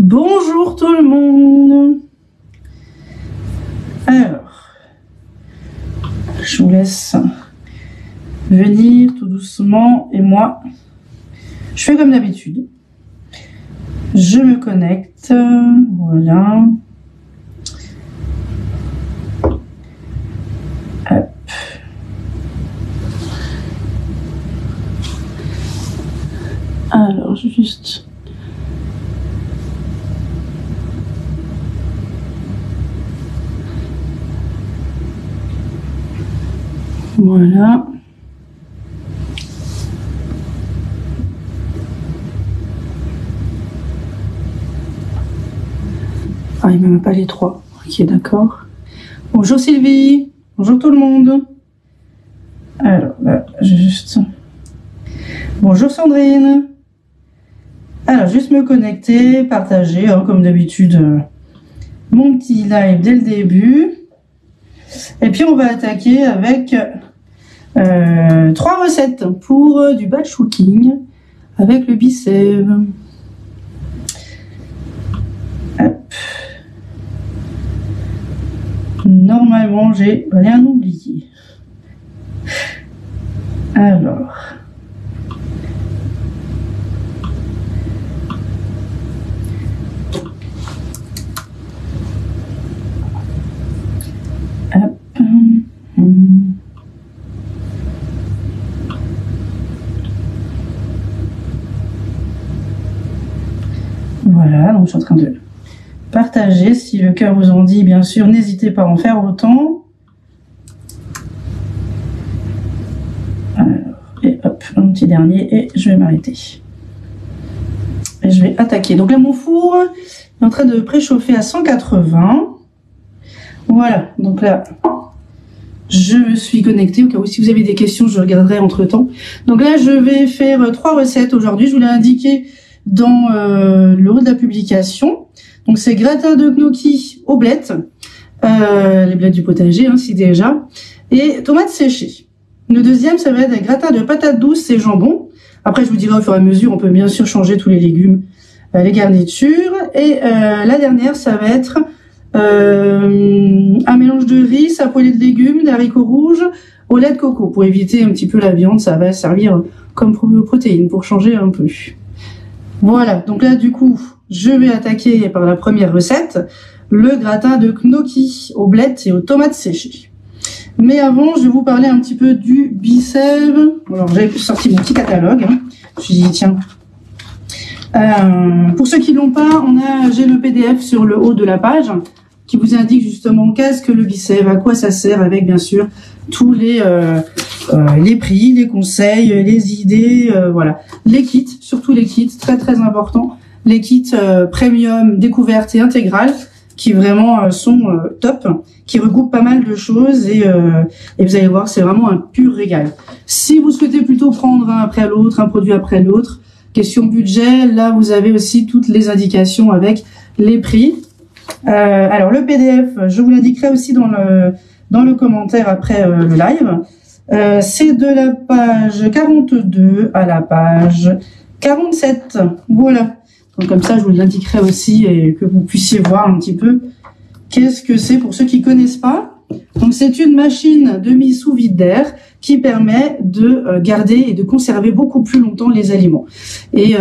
Bonjour tout le monde. Alors, je vous laisse venir tout doucement et moi, je fais comme d'habitude. Je me connecte, voilà. Hop. Alors, juste... Voilà. Ah, il ne me met pas les trois. Ok, d'accord. Bonjour Sylvie. Bonjour tout le monde. Alors, là, juste... Bonjour Sandrine. Alors, juste me connecter, partager, hein, comme d'habitude, mon petit live dès le début. Et puis, on va attaquer avec 3 recettes pour du batch cooking avec le bicep. Hop. Normalement, j'ai rien oublié. Alors... Voilà, donc je suis en train de partager. Si le cœur vous en dit, bien sûr, n'hésitez pas à en faire autant. Alors, et hop, un petit dernier, et je vais m'arrêter. Et je vais attaquer. Donc là, mon four est en train de préchauffer à 180. Voilà, donc là, je me suis connectée. Au cas où, si vous avez des questions, je regarderai entre temps. Donc là, je vais faire 3 recettes aujourd'hui. Je vous l'ai indiqué dans le haut de la publication. Donc c'est gratin de gnocchi aux blettes, les blettes du potager, hein, si déjà, et tomates séchées. Le deuxième, ça va être un gratin de patates douces et jambon. Après, je vous dirai au fur et à mesure, on peut bien sûr changer tous les légumes, les garnitures. Et la dernière, ça va être un mélange de riz, sa poêlée de légumes, d'haricots rouges, au lait de coco. Pour éviter un petit peu la viande, ça va servir comme protéine pour changer un peu. Voilà, donc là du coup, je vais attaquer par la première recette, le gratin de gnocchi aux blettes et aux tomates séchées. Mais avant, je vais vous parler un petit peu du bicep. Alors j'ai sorti mon petit catalogue, hein. Je me suis dit tiens, pour ceux qui l'ont pas, j'ai le PDF sur le haut de la page qui vous indique justement qu'est-ce que le bicep, à quoi ça sert, avec bien sûr tous les prix, les conseils, les idées, voilà. Les kits, surtout les kits, très très important. Les kits premium, découverte et intégrale, qui vraiment sont top, qui regroupent pas mal de choses et vous allez voir, c'est vraiment un pur régal. Si vous souhaitez plutôt prendre un après l'autre, un produit après l'autre, question budget, là vous avez aussi toutes les indications avec les prix. Alors le PDF, je vous l'indiquerai aussi dans le commentaire après le live. C'est de la page 42 à la page 47. Voilà. Donc comme ça, je vous l'indiquerai aussi et que vous puissiez voir un petit peu qu'est-ce que c'est pour ceux qui connaissent pas. Donc c'est une machine de mise sous vide d'air qui permet de garder et de conserver beaucoup plus longtemps les aliments et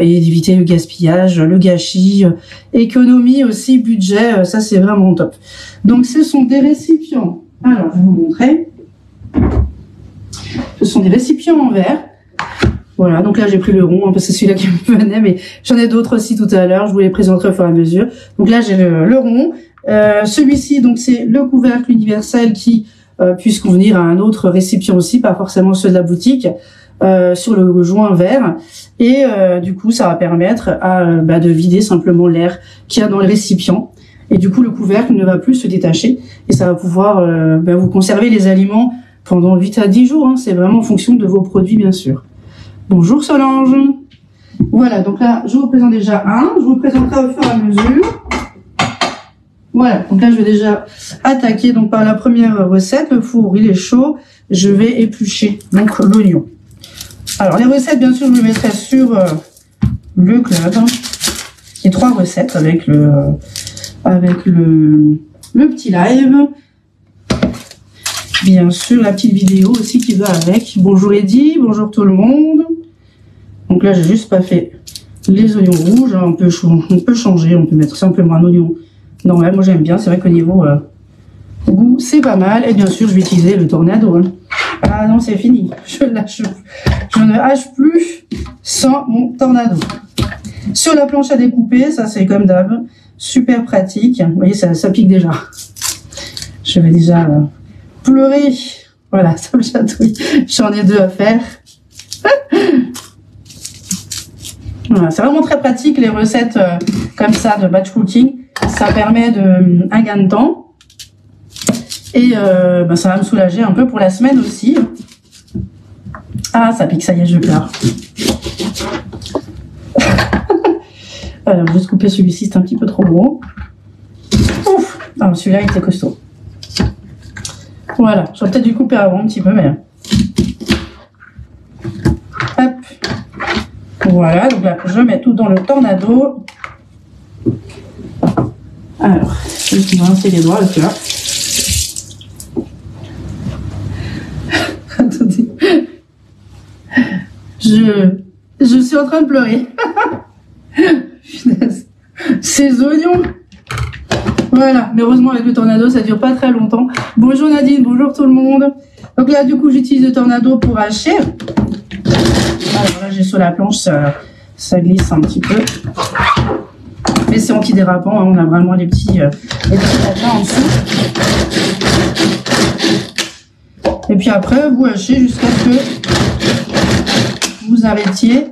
d'éviter le gaspillage, le gâchis, économie aussi, budget, ça c'est vraiment top. Donc ce sont des récipients. Alors je vais vous montrer. Ce sont des récipients en verre. Voilà, donc là j'ai pris le rond, hein, parce que c'est celui-là qui me venait, mais j'en ai d'autres aussi tout à l'heure, je vous les présenterai au fur et à mesure. Donc là j'ai le rond. Celui-ci, donc c'est le couvercle universel qui puisse convenir à un autre récipient aussi, pas forcément ceux de la boutique, sur le joint vert. Et du coup ça va permettre de vider simplement l'air qu'il y a dans le récipient. Et du coup le couvercle ne va plus se détacher et ça va pouvoir vous conserver les aliments pendant 8 à 10 jours, hein. C'est vraiment en fonction de vos produits, bien sûr. Bonjour Solange. Voilà, donc là, je vous présente déjà un. Je vous présenterai au fur et à mesure. Voilà, donc là, je vais déjà attaquer donc par la première recette. Le four, il est chaud. Je vais éplucher donc l'oignon. Alors, les recettes, bien sûr, je les mettrai sur le club. ces 3 recettes avec le petit live. Bien sûr, la petite vidéo aussi qui va avec. Bonjour Eddy, bonjour tout le monde. Donc là, j'ai juste pas fait les oignons rouges. On peut changer, on peut mettre simplement un oignon normal. Moi, j'aime bien. C'est vrai qu'au niveau goût, c'est pas mal. Et bien sûr, je vais utiliser le tornado. Hein. Ah non, c'est fini. Je ne hache plus sans mon tornado. Sur la planche à découper, ça c'est comme d'hab. Super pratique. Vous voyez, ça pique déjà. Je vais déjà pleurer. Voilà, ça me chatouille. J'en ai 2 à faire. Voilà, c'est vraiment très pratique les recettes comme ça de batch cooking. Ça permet un gain de temps. Et ça va me soulager un peu pour la semaine aussi. Ah, ça pique, ça y est, je pleure. Alors, je vais juste couper celui-ci, c'est un petit peu trop gros. Ouf! Ah, celui-là, il était costaud. Voilà, j'aurais peut-être dû couper avant un petit peu, mais... Hop! Voilà, donc là, je mets tout dans le tornado. Alors, je vais rincer les doigts, là. Attendez. Je suis en train de pleurer. Ces oignons. Voilà, mais heureusement avec le tornado ça dure pas très longtemps. Bonjour Nadine, bonjour tout le monde. Donc là du coup j'utilise le tornado pour hacher. Alors là j'ai sur la planche, ça glisse un petit peu. Mais c'est antidérapant, hein, on a vraiment les petits patins en dessous. Et puis après vous hachez jusqu'à ce que vous arrêtiez.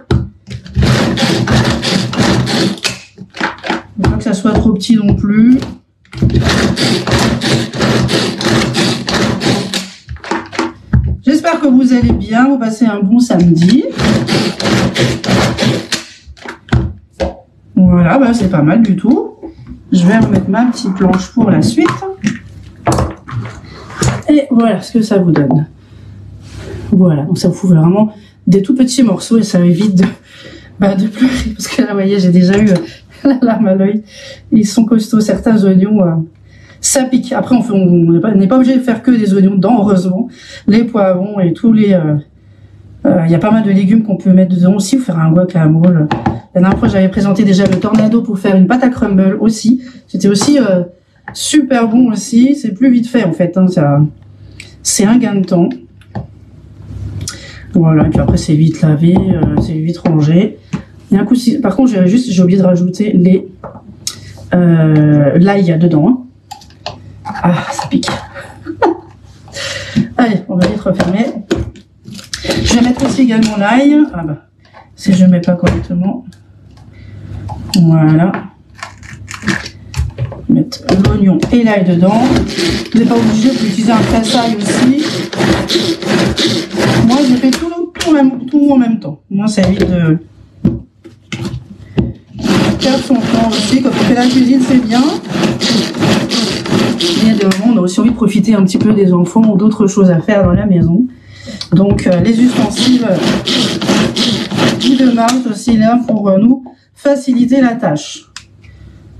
Il ne faut pas que ça soit trop petit non plus. J'espère que vous allez bien, vous passez un bon samedi. Voilà, bah c'est pas mal du tout. Je vais remettre ma petite planche pour la suite. Et voilà ce que ça vous donne. Voilà, donc ça vous fout vraiment des tout petits morceaux et ça évite de pleurer. Parce que là, vous voyez, j'ai déjà eu la larme à l'œil. Ils sont costauds, certains oignons, ça pique. Après, on n'est pas obligé de faire que des oignons dedans, heureusement. Les poivrons et tous les... Il y a pas mal de légumes qu'on peut mettre dedans aussi, ou faire un guacamole. La dernière fois, j'avais présenté déjà le tornado pour faire une pâte à crumble aussi. C'était aussi super bon aussi. C'est plus vite fait en fait. Hein, c'est un gain de temps. Voilà, et puis après c'est vite lavé, c'est vite rangé. Et un coup, par contre, j'ai oublié de rajouter l'ail dedans. Hein. Ah, ça pique. Allez, on va vite refermer. Je vais mettre aussi également l'ail. Ah bah, si je ne mets pas correctement. Voilà. Mettre l'oignon et l'ail dedans. Vous n'êtes pas obligé d'utiliser un presse-ail aussi. Moi, je fais tout en même temps. Moi, ça évite de perdre son temps aussi. Quand on fait la cuisine, c'est bien. Il y a des moments où on a aussi envie de profiter un petit peu des enfants ou d'autres choses à faire dans la maison. Donc, les ustensiles qui démarrent aussi là pour nous faciliter la tâche.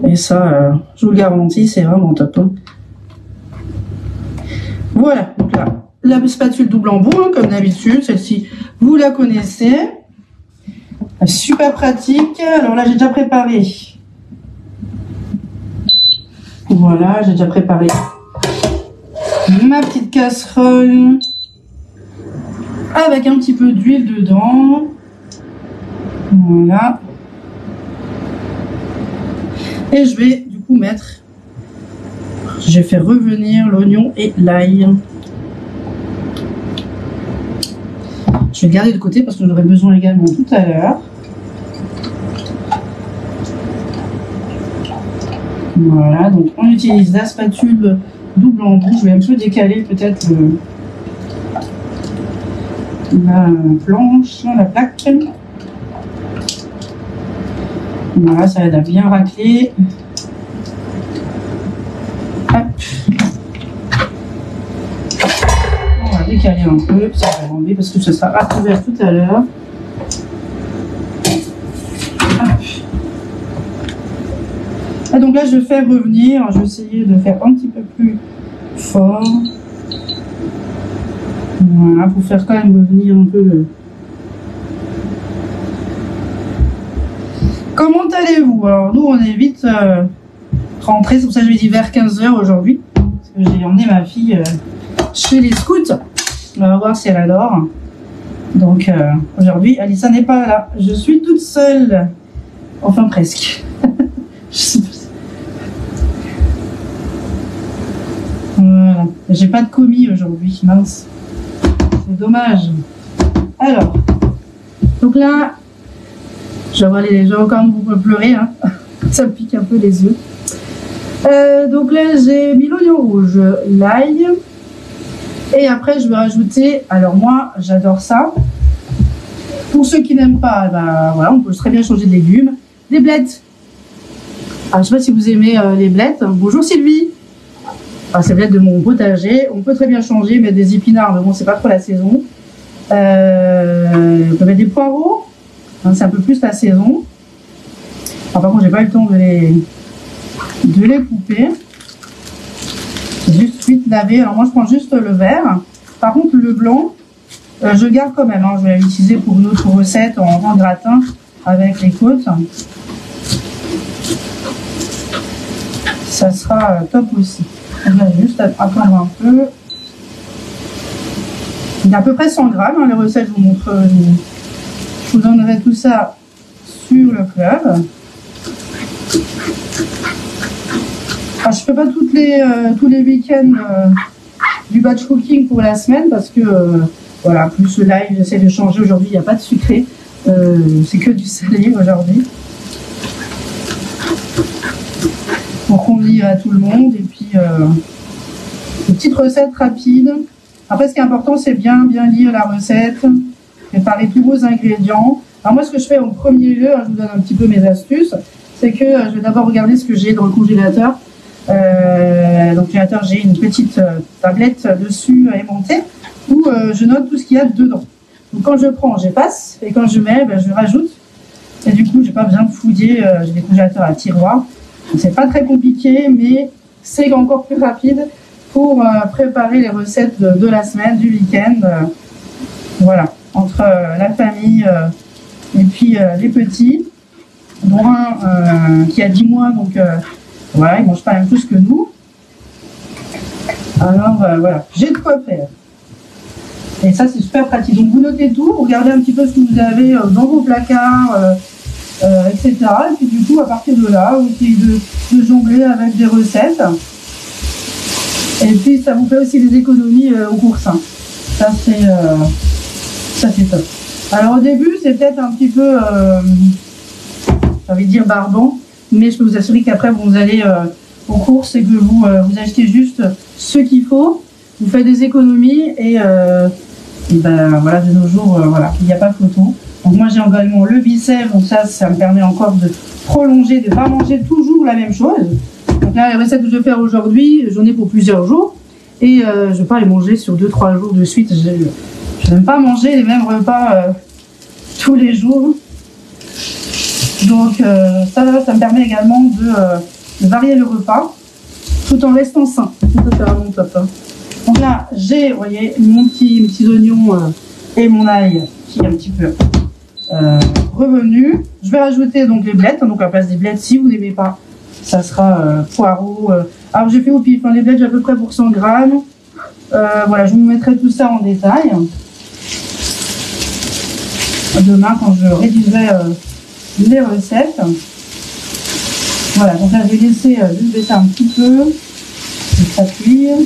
Et ça, je vous le garantis, c'est vraiment top. Hein. Voilà, donc là, la spatule double embout, hein, comme d'habitude, celle-ci, vous la connaissez. Super pratique. Alors là, j'ai déjà préparé. Voilà, j'ai déjà préparé ma petite casserole avec un petit peu d'huile dedans. Voilà. Et je vais du coup mettre, je vais faire revenir l'oignon et l'ail. Je vais le garder de côté parce que j'en aurai besoin également tout à l'heure. Voilà, donc on utilise la spatule double embout. Je vais un peu décaler peut-être la planche, la plaque. Voilà, ça aide à bien racler. Hop. On va décaler un peu, ça va enlever parce que ce sera à couvert tout à l'heure. Ah, donc là, je fais revenir. Je vais essayer de faire un petit peu plus fort. Voilà, pour faire quand même revenir un peu. Comment allez-vous? Alors, nous, on est vite rentrés. C'est pour ça que je vais dire vers 15 h aujourd'hui. Parce que j'ai emmené ma fille chez les scouts. On va voir si elle adore. Donc, aujourd'hui, Alissa n'est pas là. Je suis toute seule. Enfin, presque. Voilà. J'ai pas de commis aujourd'hui, mince. C'est dommage. Alors, donc là, je vais quand même vous pleurer, hein. Ça me pique un peu les yeux. Donc là, j'ai mis l'oignon rouge, l'ail, et après je vais rajouter, alors moi j'adore ça. Pour ceux qui n'aiment pas, ben, voilà, on peut très bien changer de légumes. Des blettes. Alors, je sais pas si vous aimez les blettes. Bonjour Sylvie. Ah, c'est blettes de mon potager. On peut très bien changer, mettre des épinards, mais bon, c'est pas trop la saison. On peut mettre des poireaux. Hein, c'est un peu plus la saison. Alors, par contre, j'ai pas eu le temps de les couper. Juste vite laver. Alors moi, je prends juste le vert. Par contre, le blanc, je garde quand même. Hein. Je vais l'utiliser pour une autre recette en gratin avec les côtes. Ça sera top aussi. On va juste attendre un peu. Il y a à peu près 100 grammes. Hein, les recettes, je vous montre. Je vous donnerai tout ça sur le club. Alors, je ne fais pas tous les week-ends du batch cooking pour la semaine parce que voilà, plus le live, j'essaie de changer. Aujourd'hui, il n'y a pas de sucré. C'est que du salé aujourd'hui. Pour convenir à tout le monde. Et puis, une petite recette rapide. Après, ce qui est important, c'est bien lire la recette. Préparer tous vos ingrédients. Alors moi, ce que je fais en premier lieu, je vous donne un petit peu mes astuces, c'est que je vais d'abord regarder ce que j'ai dans le congélateur. Dans le congélateur, j'ai une petite tablette dessus aimantée où je note tout ce qu'il y a dedans. Donc quand je prends, j'efface, et quand je mets, je rajoute. Et du coup, j'ai pas besoin de fouiller, j'ai des congélateurs à tiroir. C'est pas très compliqué, mais c'est encore plus rapide pour préparer les recettes de la semaine, du week-end. Voilà, entre la famille et puis les petits, dont un qui a 10 mois, donc voilà, il ne mange pas la même chose que nous. Alors voilà, j'ai de quoi faire. Et ça, c'est super pratique. Donc vous notez tout, vous regardez un petit peu ce que vous avez dans vos placards, etc. Et puis du coup, à partir de là, vous essayez de jongler avec des recettes. Et puis ça vous fait aussi des économies aux courses. Hein. Ça c'est top. Alors au début, c'est peut-être un petit peu, j'ai envie de dire barbant, mais je peux vous assurer qu'après vous allez aux courses et que vous achetez juste ce qu'il faut, vous faites des économies et ben voilà, de nos jours, voilà, il n'y a pas photo. Donc moi j'ai également le bicep, donc ça me permet encore de prolonger, de ne pas manger toujours la même chose. Donc là, les recettes que je vais faire aujourd'hui, j'en ai pour plusieurs jours. Et je ne vais pas les manger sur 2-3 jours de suite. Je n'aime pas manger les mêmes repas tous les jours. Donc ça me permet également de varier le repas tout en restant sain. Ça, c'est vraiment top. Hein. Donc là, j'ai, vous voyez, mes petits oignons et mon ail qui est un petit peu revenu. Je vais rajouter donc les blettes. Donc à la place des blettes, si vous n'aimez pas, ça sera poireaux. Alors j'ai fait au pif, hein, les blettes, j'ai à peu près pour 100 grammes. Voilà, je vous mettrai tout ça en détail. Demain, quand je rédigerai les recettes. Voilà, donc là, je vais laisser juste baisser un petit peu. Ça cuire.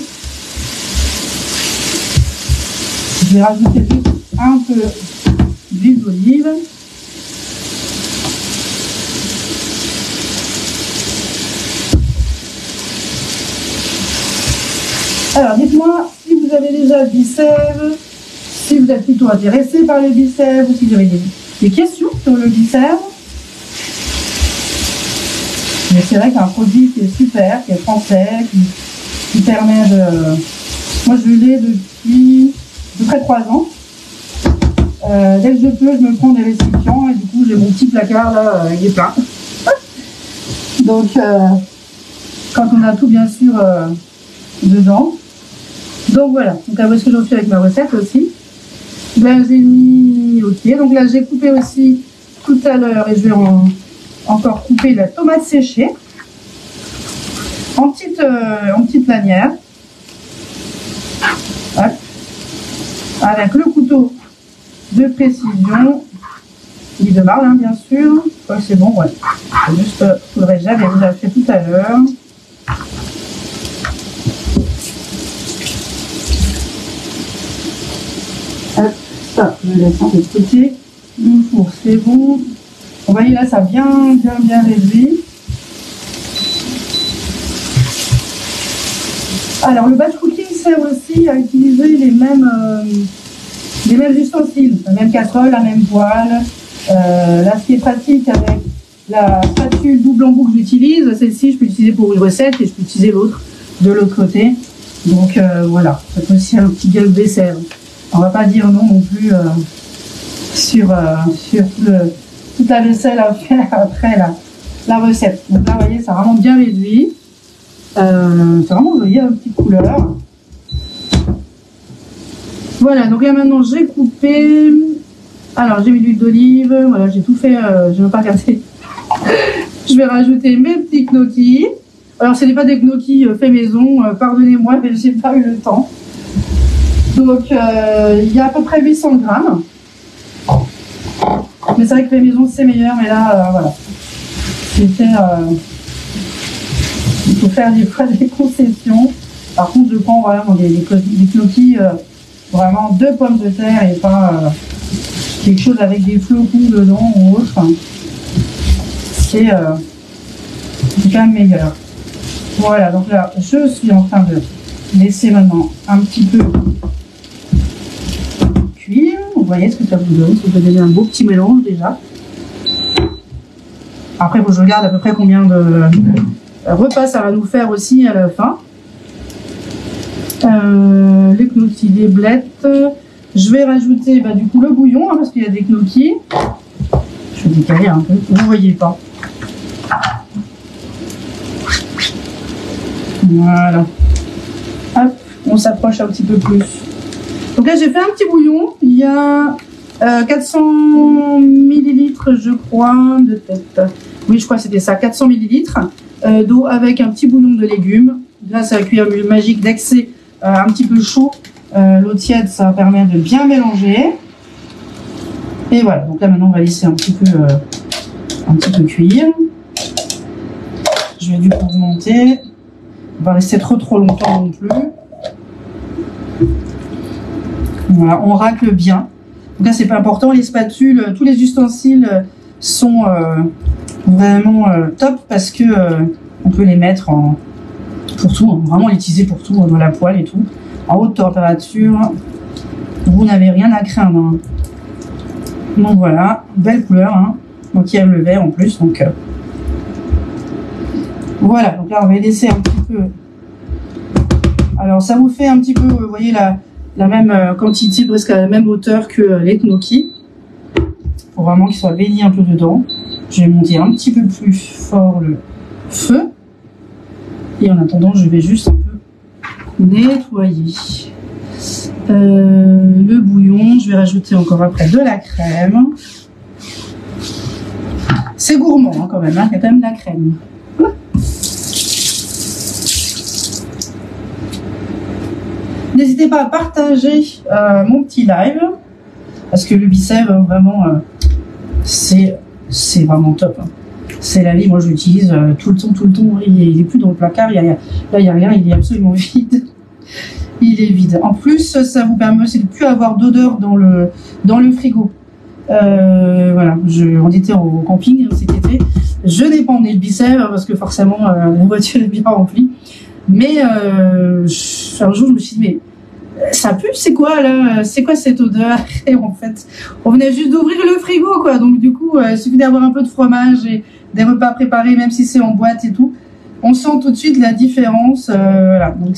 Je vais rajouter juste un peu d'huile d'olive. Alors, dites-moi si vous avez déjà le bicèvre, si vous êtes plutôt intéressé par le bicèvre, ou si vous avez des questions sur le bicèvre. Mais c'est vrai qu'un produit qui est super, qui est français, qui permet de... Moi, je l'ai depuis à peu près 3 ans. Dès que je peux, je me prends des récipients et du coup, j'ai mon petit placard là, il est plein. Donc, quand on a tout bien sûr dedans. Donc voilà, donc à ce que j'en suis avec ma recette aussi. Là j'ai mis, ok, donc là j'ai coupé aussi tout à l'heure et je vais encore couper la tomate séchée en petite lanière. Hop. Avec le couteau de précision, il de marle hein, bien sûr. Ouais, c'est bon, ouais. Juste, faudrait j'avais déjà fait tout à l'heure. Hop, ça, je laisse de côté. Mon four, c'est bon. Vous voyez là, ça a bien réduit. Alors, le batch cooking sert aussi à utiliser les mêmes ustensiles, la même casserole, la même poêle. Là, ce qui est pratique avec la spatule double embout que j'utilise, celle-ci, je peux l'utiliser pour une recette et je peux utiliser l'autre de l'autre côté. Donc, voilà, ça peut aussi un petit gaz dessert. On va pas dire non non plus sur toute la vaisselle à faire après la recette. Donc là, vous voyez, ça a vraiment bien réduit. C'est vraiment joli, la petite couleur. Voilà, donc là maintenant j'ai coupé. Alors j'ai mis de l'huile d'olive. Voilà, j'ai tout fait. Je ne vais pas regarder. Je vais rajouter mes petits gnocchis. Alors ce n'est pas des gnocchis faits maison. Pardonnez-moi, mais j'ai pas eu le temps. Donc il y a à peu près 800 grammes. Mais c'est vrai que fait maison c'est meilleur. Mais là, voilà. C'était. Il faut faire des fois des concessions. Par contre, je prends vraiment des gnocchis, vraiment 2 pommes de terre et pas quelque chose avec des flocons dedans ou autre. C'est quand même meilleur. Voilà, donc là, je suis en train de laisser maintenant un petit peu cuire. Vous voyez ce que ça vous donne. Ça peut donner un beau petit mélange déjà. Après, il faut que je regarde à peu près combien de repas ça va nous faire aussi à la fin. Les gnocchis, les blettes. Je vais rajouter du coup le bouillon hein, parce qu'il y a des gnocchis. Je vais décaler un peu, vous ne voyez pas. Voilà. Hop, on s'approche un petit peu plus. Donc là j'ai fait un petit bouillon. Il y a 400 millilitres je crois de tête. Oui je crois que c'était ça, 400 millilitres d'eau avec un petit bouillon de légumes. Grâce à la cuillère magique d'excès un petit peu chaud, l'eau tiède, ça va permettre de bien mélanger. Et voilà, donc là maintenant on va laisser un petit peu cuire. Je vais du coup remonter. On va rester trop longtemps non plus. Voilà, on racle bien. Donc là c'est pas important, les spatules, tous les ustensiles sont vraiment top parce que on peut les mettre pour tout, hein, vraiment l'utiliser pour tout, dans la poêle et tout, en haute température, vous n'avez rien à craindre. Hein. Donc voilà, belle couleur, hein. Donc il y a le vert en plus, donc voilà, donc là on va laisser un petit peu, alors ça vous fait un petit peu, vous voyez la même quantité, presque à la même hauteur que les gnocchis, pour vraiment qu'il soit baigné un peu dedans. Je vais monter un petit peu plus fort le feu. Et en attendant, je vais juste un peu nettoyer le bouillon. Je vais rajouter encore après de la crème. C'est gourmand hein, quand même, hein. Il y a quand même de la crème. N'hésitez pas à partager mon petit live. Parce que le Bicève, vraiment, c'est vraiment top. Hein. C'est la vie, moi je l'utilise tout le temps. Il est plus dans le placard, là il n'y a rien, il est absolument vide. Il est vide. En plus, ça vous permet aussi de ne plus avoir d'odeur dans le frigo. Voilà, on était au camping cet été. Je n'ai pas emmené le Bicève parce que forcément la voiture est bien remplie. Mais un jour je me suis dit, mais ça pue, c'est quoi là? C'est quoi cette odeur? Et en fait, on venait juste d'ouvrir le frigo quoi. Donc du coup, il suffit d'avoir un peu de fromage et des repas préparés, même si c'est en boîte et tout. On sent tout de suite la différence. Voilà, donc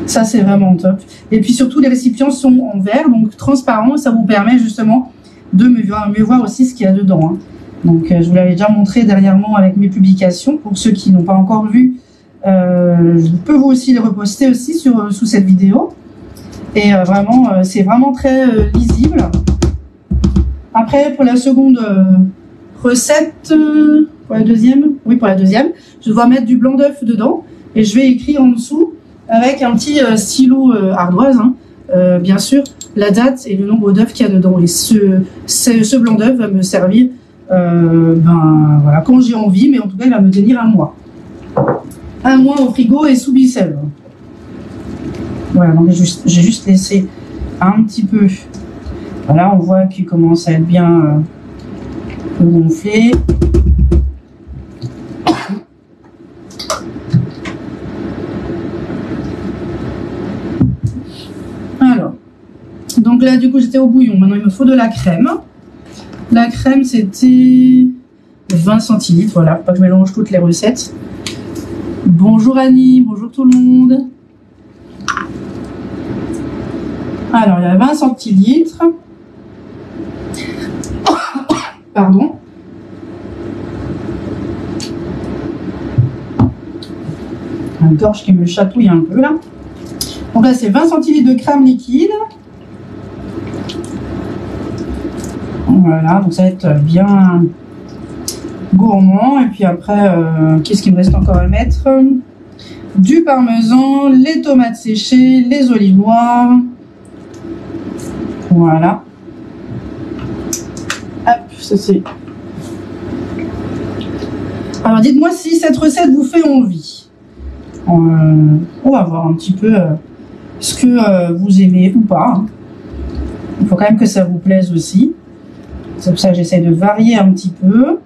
ça c'est vraiment top. Et puis surtout, les récipients sont en verre, donc transparents. Ça vous permet justement de mieux voir aussi ce qu'il y a dedans. Hein. Donc je vous l'avais déjà montré dernièrement avec mes publications. Pour ceux qui n'ont pas encore vu, je peux vous aussi les reposter aussi sous cette vidéo. Et vraiment, c'est vraiment très lisible. Après, pour la seconde recette, pour la deuxième, oui pour la deuxième, je dois mettre du blanc d'œuf dedans. Et je vais écrire en dessous avec un petit stylo ardoise, hein, bien sûr, la date et le nombre d'œufs qu'il y a dedans. Et ce blanc d'œuf va me servir voilà, quand j'ai envie, mais en tout cas, il va me tenir un mois. Un mois au frigo et sous Bicève. Voilà, donc j'ai juste laissé un petit peu. Voilà, on voit qu'il commence à être bien gonflé. Alors, donc là, du coup, j'étais au bouillon. Maintenant, il me faut de la crème. La crème, c'était 20 centilitres. Voilà, faut pas que je mélange toutes les recettes. Bonjour Annie, bonjour tout le monde. Alors, il y a 20 centilitres. Pardon. Une gorge qui me chatouille un peu là. Donc là, c'est 20 centilitres de crème liquide. Voilà, donc ça va être bien gourmand. Et puis après, qu'est-ce qu'il me reste encore à mettre? Du parmesan, les tomates séchées, les olives noires. Voilà. Hop, ça c'est... Alors dites-moi si cette recette vous fait envie. On va voir un petit peu ce que vous aimez ou pas. Hein. Il faut quand même que ça vous plaise aussi. C'est pour ça que j'essaie de varier un petit peu.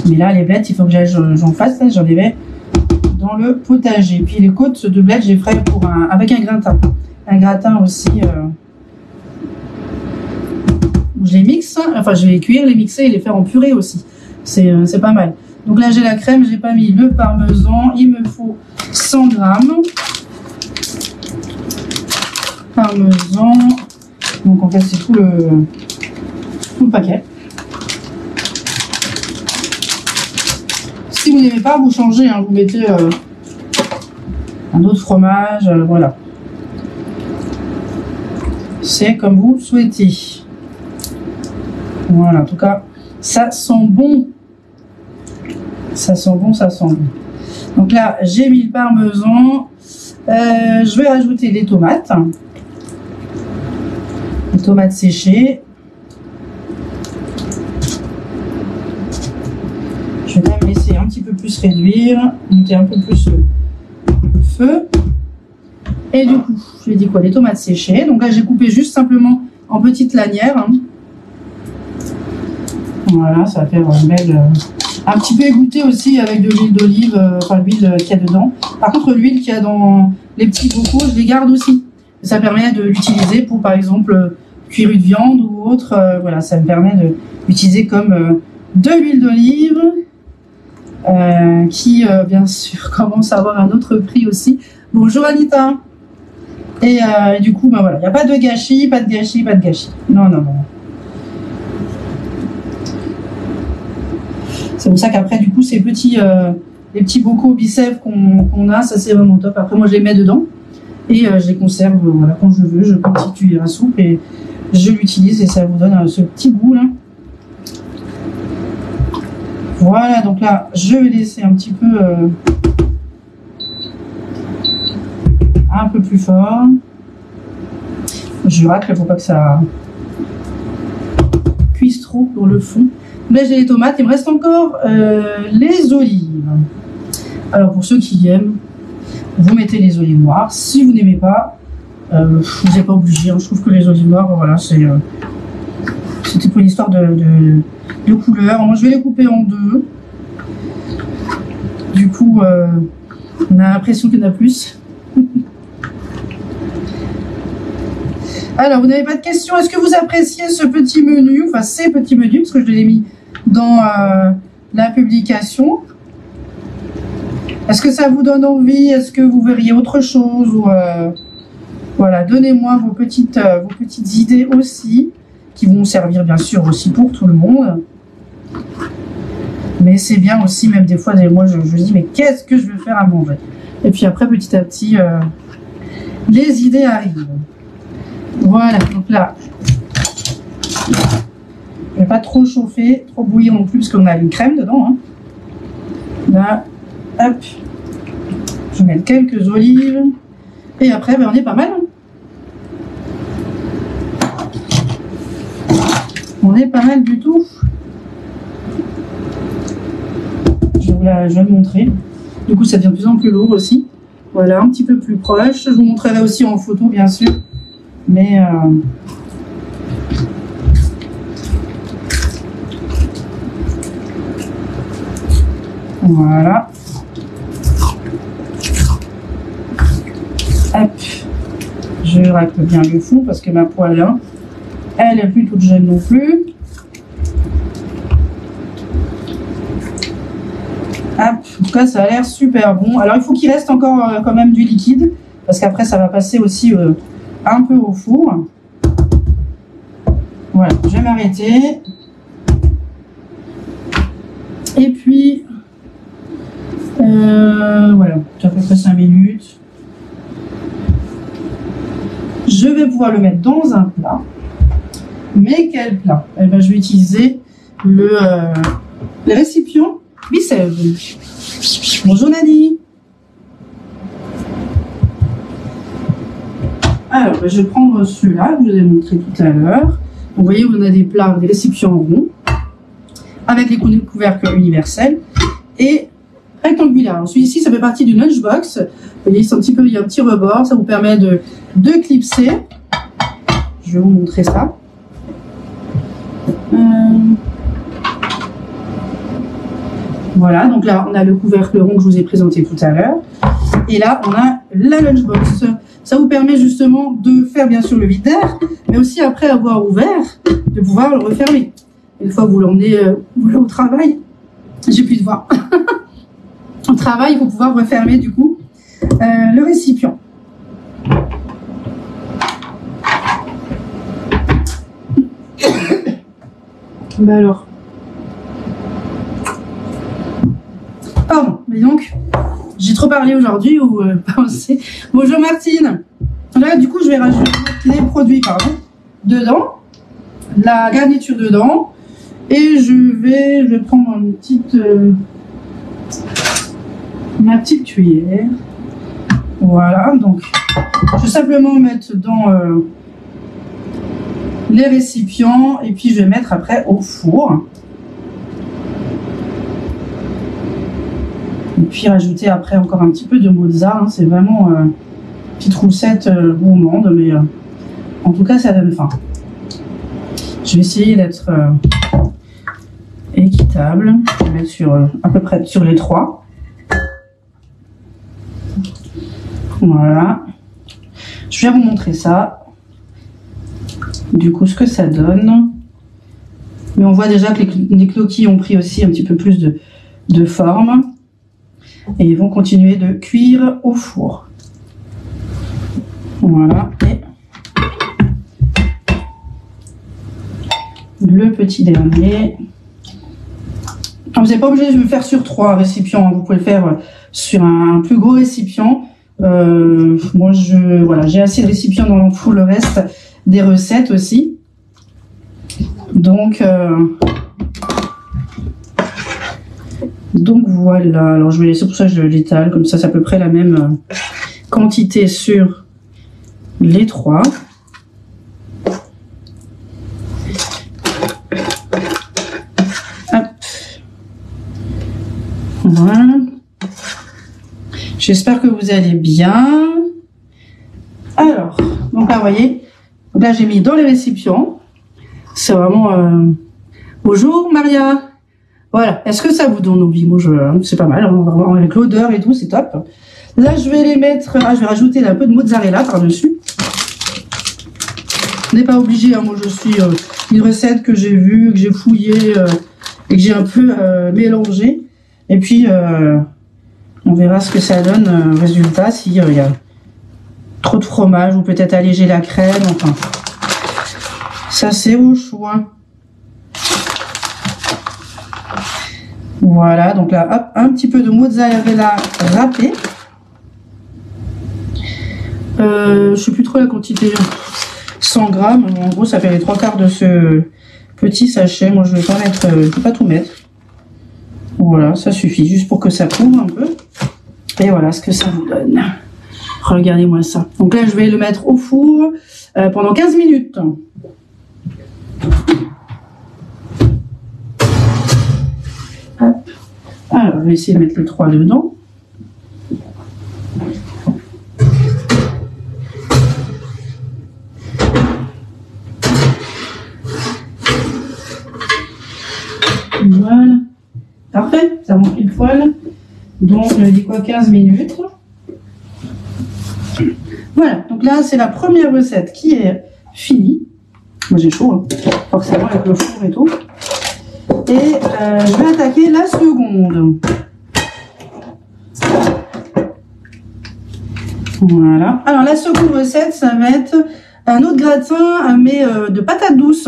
Mais là, les blettes, il faut que j'en fasse. J'en ai mis dans le potager. Puis les côtes de blettes, j'ai ferai avec un gratin. Un gratin aussi. Je les mixe. Enfin, je vais les cuire, les mixer et les faire en purée aussi. C'est pas mal. Donc là, j'ai la crème. J'ai pas mis le parmesan. Il me faut 100 grammes. Parmesan. Donc en fait, c'est tout le paquet. Si vous n'aimez pas, vous changez, hein, vous mettez un autre fromage, voilà. C'est comme vous souhaitez. Voilà, en tout cas, ça sent bon. Ça sent bon, ça sent bon. Donc là, j'ai mis le parmesan. Je vais ajouter les tomates. Les tomates séchées. Je vais même laisser un petit peu plus réduire, monter un peu plus le feu. Et du coup, je lui ai dit quoi? Les tomates séchées. Donc là, j'ai coupé juste simplement en petites lanières. Hein. Voilà, ça va faire une belle... un petit peu égoutter aussi avec de l'huile d'olive, enfin l'huile qu'il y a dedans. Par contre, l'huile qu'il y a dans les petits bocaux, je les garde aussi. Ça permet de l'utiliser pour, par exemple, cuire une viande ou autre. Voilà, ça me permet de l'utiliser comme de l'huile d'olive. Qui bien sûr commence à avoir un autre prix aussi. Bonjour Anita. Et du coup, ben voilà, il n'y a pas de gâchis, pas de gâchis, pas de gâchis. Non, non, non. C'est pour ça qu'après, du coup, ces petits, les petits bocaux Bicève qu'on a, ça c'est vraiment top. Après, moi, je les mets dedans et je les conserve. Voilà, quand je veux, je constitue la soupe et je l'utilise et ça vous donne ce petit goût là. Voilà, donc là, je vais laisser un petit peu plus fort. Je racle pour pas que ça cuise trop dans le fond. Là, j'ai les tomates. Il me reste encore les olives. Alors, pour ceux qui aiment, vous mettez les olives noires. Si vous n'aimez pas, vous n'êtes pas obligé. Hein. Je trouve que les olives noires, voilà, c'était pour une histoire de couleur. Moi, je vais les couper en deux. Du coup, on a l'impression qu'il y en a plus. Alors, vous n'avez pas de questions? Est-ce que vous appréciez ce petit menu? Enfin, ces petits menus, parce que je l'ai mis dans la publication. Est-ce que ça vous donne envie? Est-ce que vous verriez autre chose? Ou, voilà, donnez-moi vos petites idées aussi, qui vont servir bien sûr aussi pour tout le monde. Mais c'est bien aussi, même des fois, moi je dis mais qu'est-ce que je vais faire à manger? Et puis après, petit à petit, les idées arrivent. Voilà, donc là, je vais pas trop chauffer, trop bouillir non plus, parce qu'on a une crème dedans. Hein. Là, hop, je vais mettre quelques olives. Et après, ben, on est pas mal. Hein. On est pas mal du tout. Je vais le montrer. Du coup, ça devient de plus en plus lourd aussi. Voilà, un petit peu plus proche. Je vous montrerai aussi en photo, bien sûr. Mais... voilà. Hop. Je racle bien le fond parce que ma poêle, hein, elle n'est plus toute jeune non plus. Hop. En tout cas, ça a l'air super bon. Alors, il faut qu'il reste encore quand même du liquide parce qu'après, ça va passer aussi un peu au four. Voilà, je vais m'arrêter. Et puis... voilà, à peu près 5 minutes. Je vais pouvoir le mettre dans un plat. Mais quel plat? Eh ben, je vais utiliser le récipient Bicève. Bonjour Nani. Alors, ben, je vais prendre celui-là que je vous ai montré tout à l'heure. Vous voyez, on a des plats, des récipients ronds avec les couvercles universels et rectangulaire. Celui-ci, ça fait partie du lunchbox. Vous voyez, c'est un petit peu, il y a un petit rebord, ça vous permet de clipser. Je vais vous montrer ça. Voilà, donc là, on a le couvercle rond que je vous ai présenté tout à l'heure. Et là, on a la lunchbox. Ça vous permet justement de faire bien sûr le vide d'air, mais aussi après avoir ouvert, de pouvoir le refermer. Une fois que vous l'emmenez au travail, j'ai plus de voix. Au travail, il faut pouvoir refermer du coup le récipient. Bah alors. Pardon, mais donc, j'ai trop parlé aujourd'hui ou pas assez. Bonjour Martine. Là, du coup, je vais rajouter les produits, dedans, la garniture dedans, et je vais prendre une petite, ma petite cuillère. Voilà, donc, je vais simplement mettre dans les récipients, et puis je vais mettre après au four. Et puis rajouter après encore un petit peu de mozza, hein, c'est vraiment une petite roussette gourmande, mais en tout cas ça donne faim. Je vais essayer d'être équitable. Je vais mettre sur à peu près sur les 3. Voilà. Je vais vous montrer ça. Du coup, ce que ça donne. Mais on voit déjà que les cloquis ont pris aussi un petit peu plus de forme. Et ils vont continuer de cuire au four. Voilà. Et le petit dernier. Alors, vous n'êtes pas obligé de le faire sur 3 récipients. Vous pouvez le faire sur un plus gros récipient. Moi, voilà, j'ai assez de récipients pour le reste des recettes aussi. Donc voilà, alors je vais laisser pour ça je l'étale, comme ça c'est à peu près la même quantité sur les 3. Hop. Voilà. J'espère que vous allez bien. Alors, donc là vous voyez, donc là j'ai mis dans les récipients. C'est vraiment... Bonjour Maria. Voilà, est-ce que ça vous donne envie? Moi, c'est pas mal, hein, avec l'odeur et tout, c'est top. Là, je vais les mettre, je vais rajouter un peu de mozzarella par-dessus. On n'est pas obligé, hein, moi je suis une recette que j'ai vue, que j'ai fouillée et que j'ai un peu mélangée. Et puis, on verra ce que ça donne, résultat, s'il y a trop de fromage ou peut-être alléger la crème, enfin. Ça, c'est au choix. Voilà, donc là, hop, un petit peu de mozzarella râpée. Je sais plus trop la quantité, 100 grammes. En gros, ça fait les 3/4 de ce petit sachet. Moi, je vais pas mettre, je vais pas tout mettre. Voilà, ça suffit, juste pour que ça couvre un peu. Et voilà ce que ça vous donne. Regardez-moi ça. Donc là, je vais le mettre au four pendant 15 minutes. Hop. Alors, je vais essayer de mettre les 3 dedans. Voilà. Parfait, ça monte pile poil. Donc, je dis quoi, 15 minutes. Voilà, donc là, c'est la première recette qui est finie. Moi, j'ai chaud, hein, forcément, avec le four et tout. Et je vais attaquer la seconde. Voilà. Alors, la seconde recette, ça va être un autre gratin, mais de patates douces.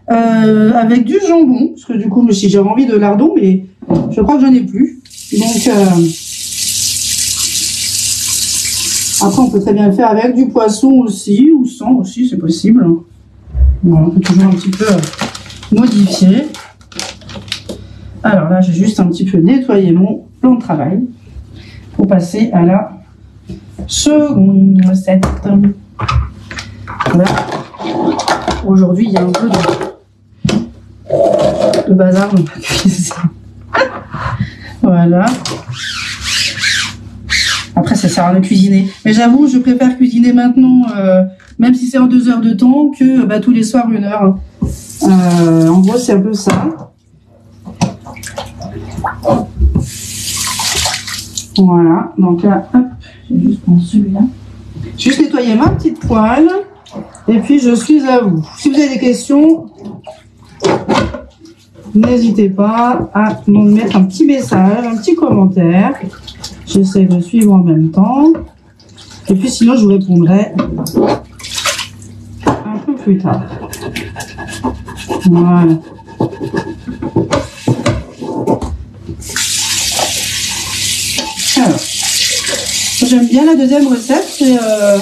Avec du jambon, parce que du coup, si j'avais envie de lardon, mais je crois que j'en ai plus. Donc, après, on peut très bien le faire avec du poisson aussi, ou sans aussi, c'est possible. Voilà, on peut toujours un petit peu modifier. Alors là, j'ai juste un petit peu nettoyé mon plan de travail pour passer à la seconde recette. Voilà. Aujourd'hui, il y a un peu de bazar dans ma cuisine. Voilà. Après, ça sert à rien de cuisiner. Mais j'avoue, je préfère cuisiner maintenant, même si c'est en 2 heures de temps, que tous les soirs 1 heure. En gros, c'est un peu ça. Voilà. Donc là, hop, j'ai juste prendre celui-là. Juste nettoyer ma petite poêle. Et puis, je suis à vous. Si vous avez des questions, n'hésitez pas à me mettre un petit message, un petit commentaire. J'essaie de suivre en même temps. Et puis, sinon, je vous répondrai un peu plus tard. Voilà. Alors, j'aime bien la deuxième recette, c'est la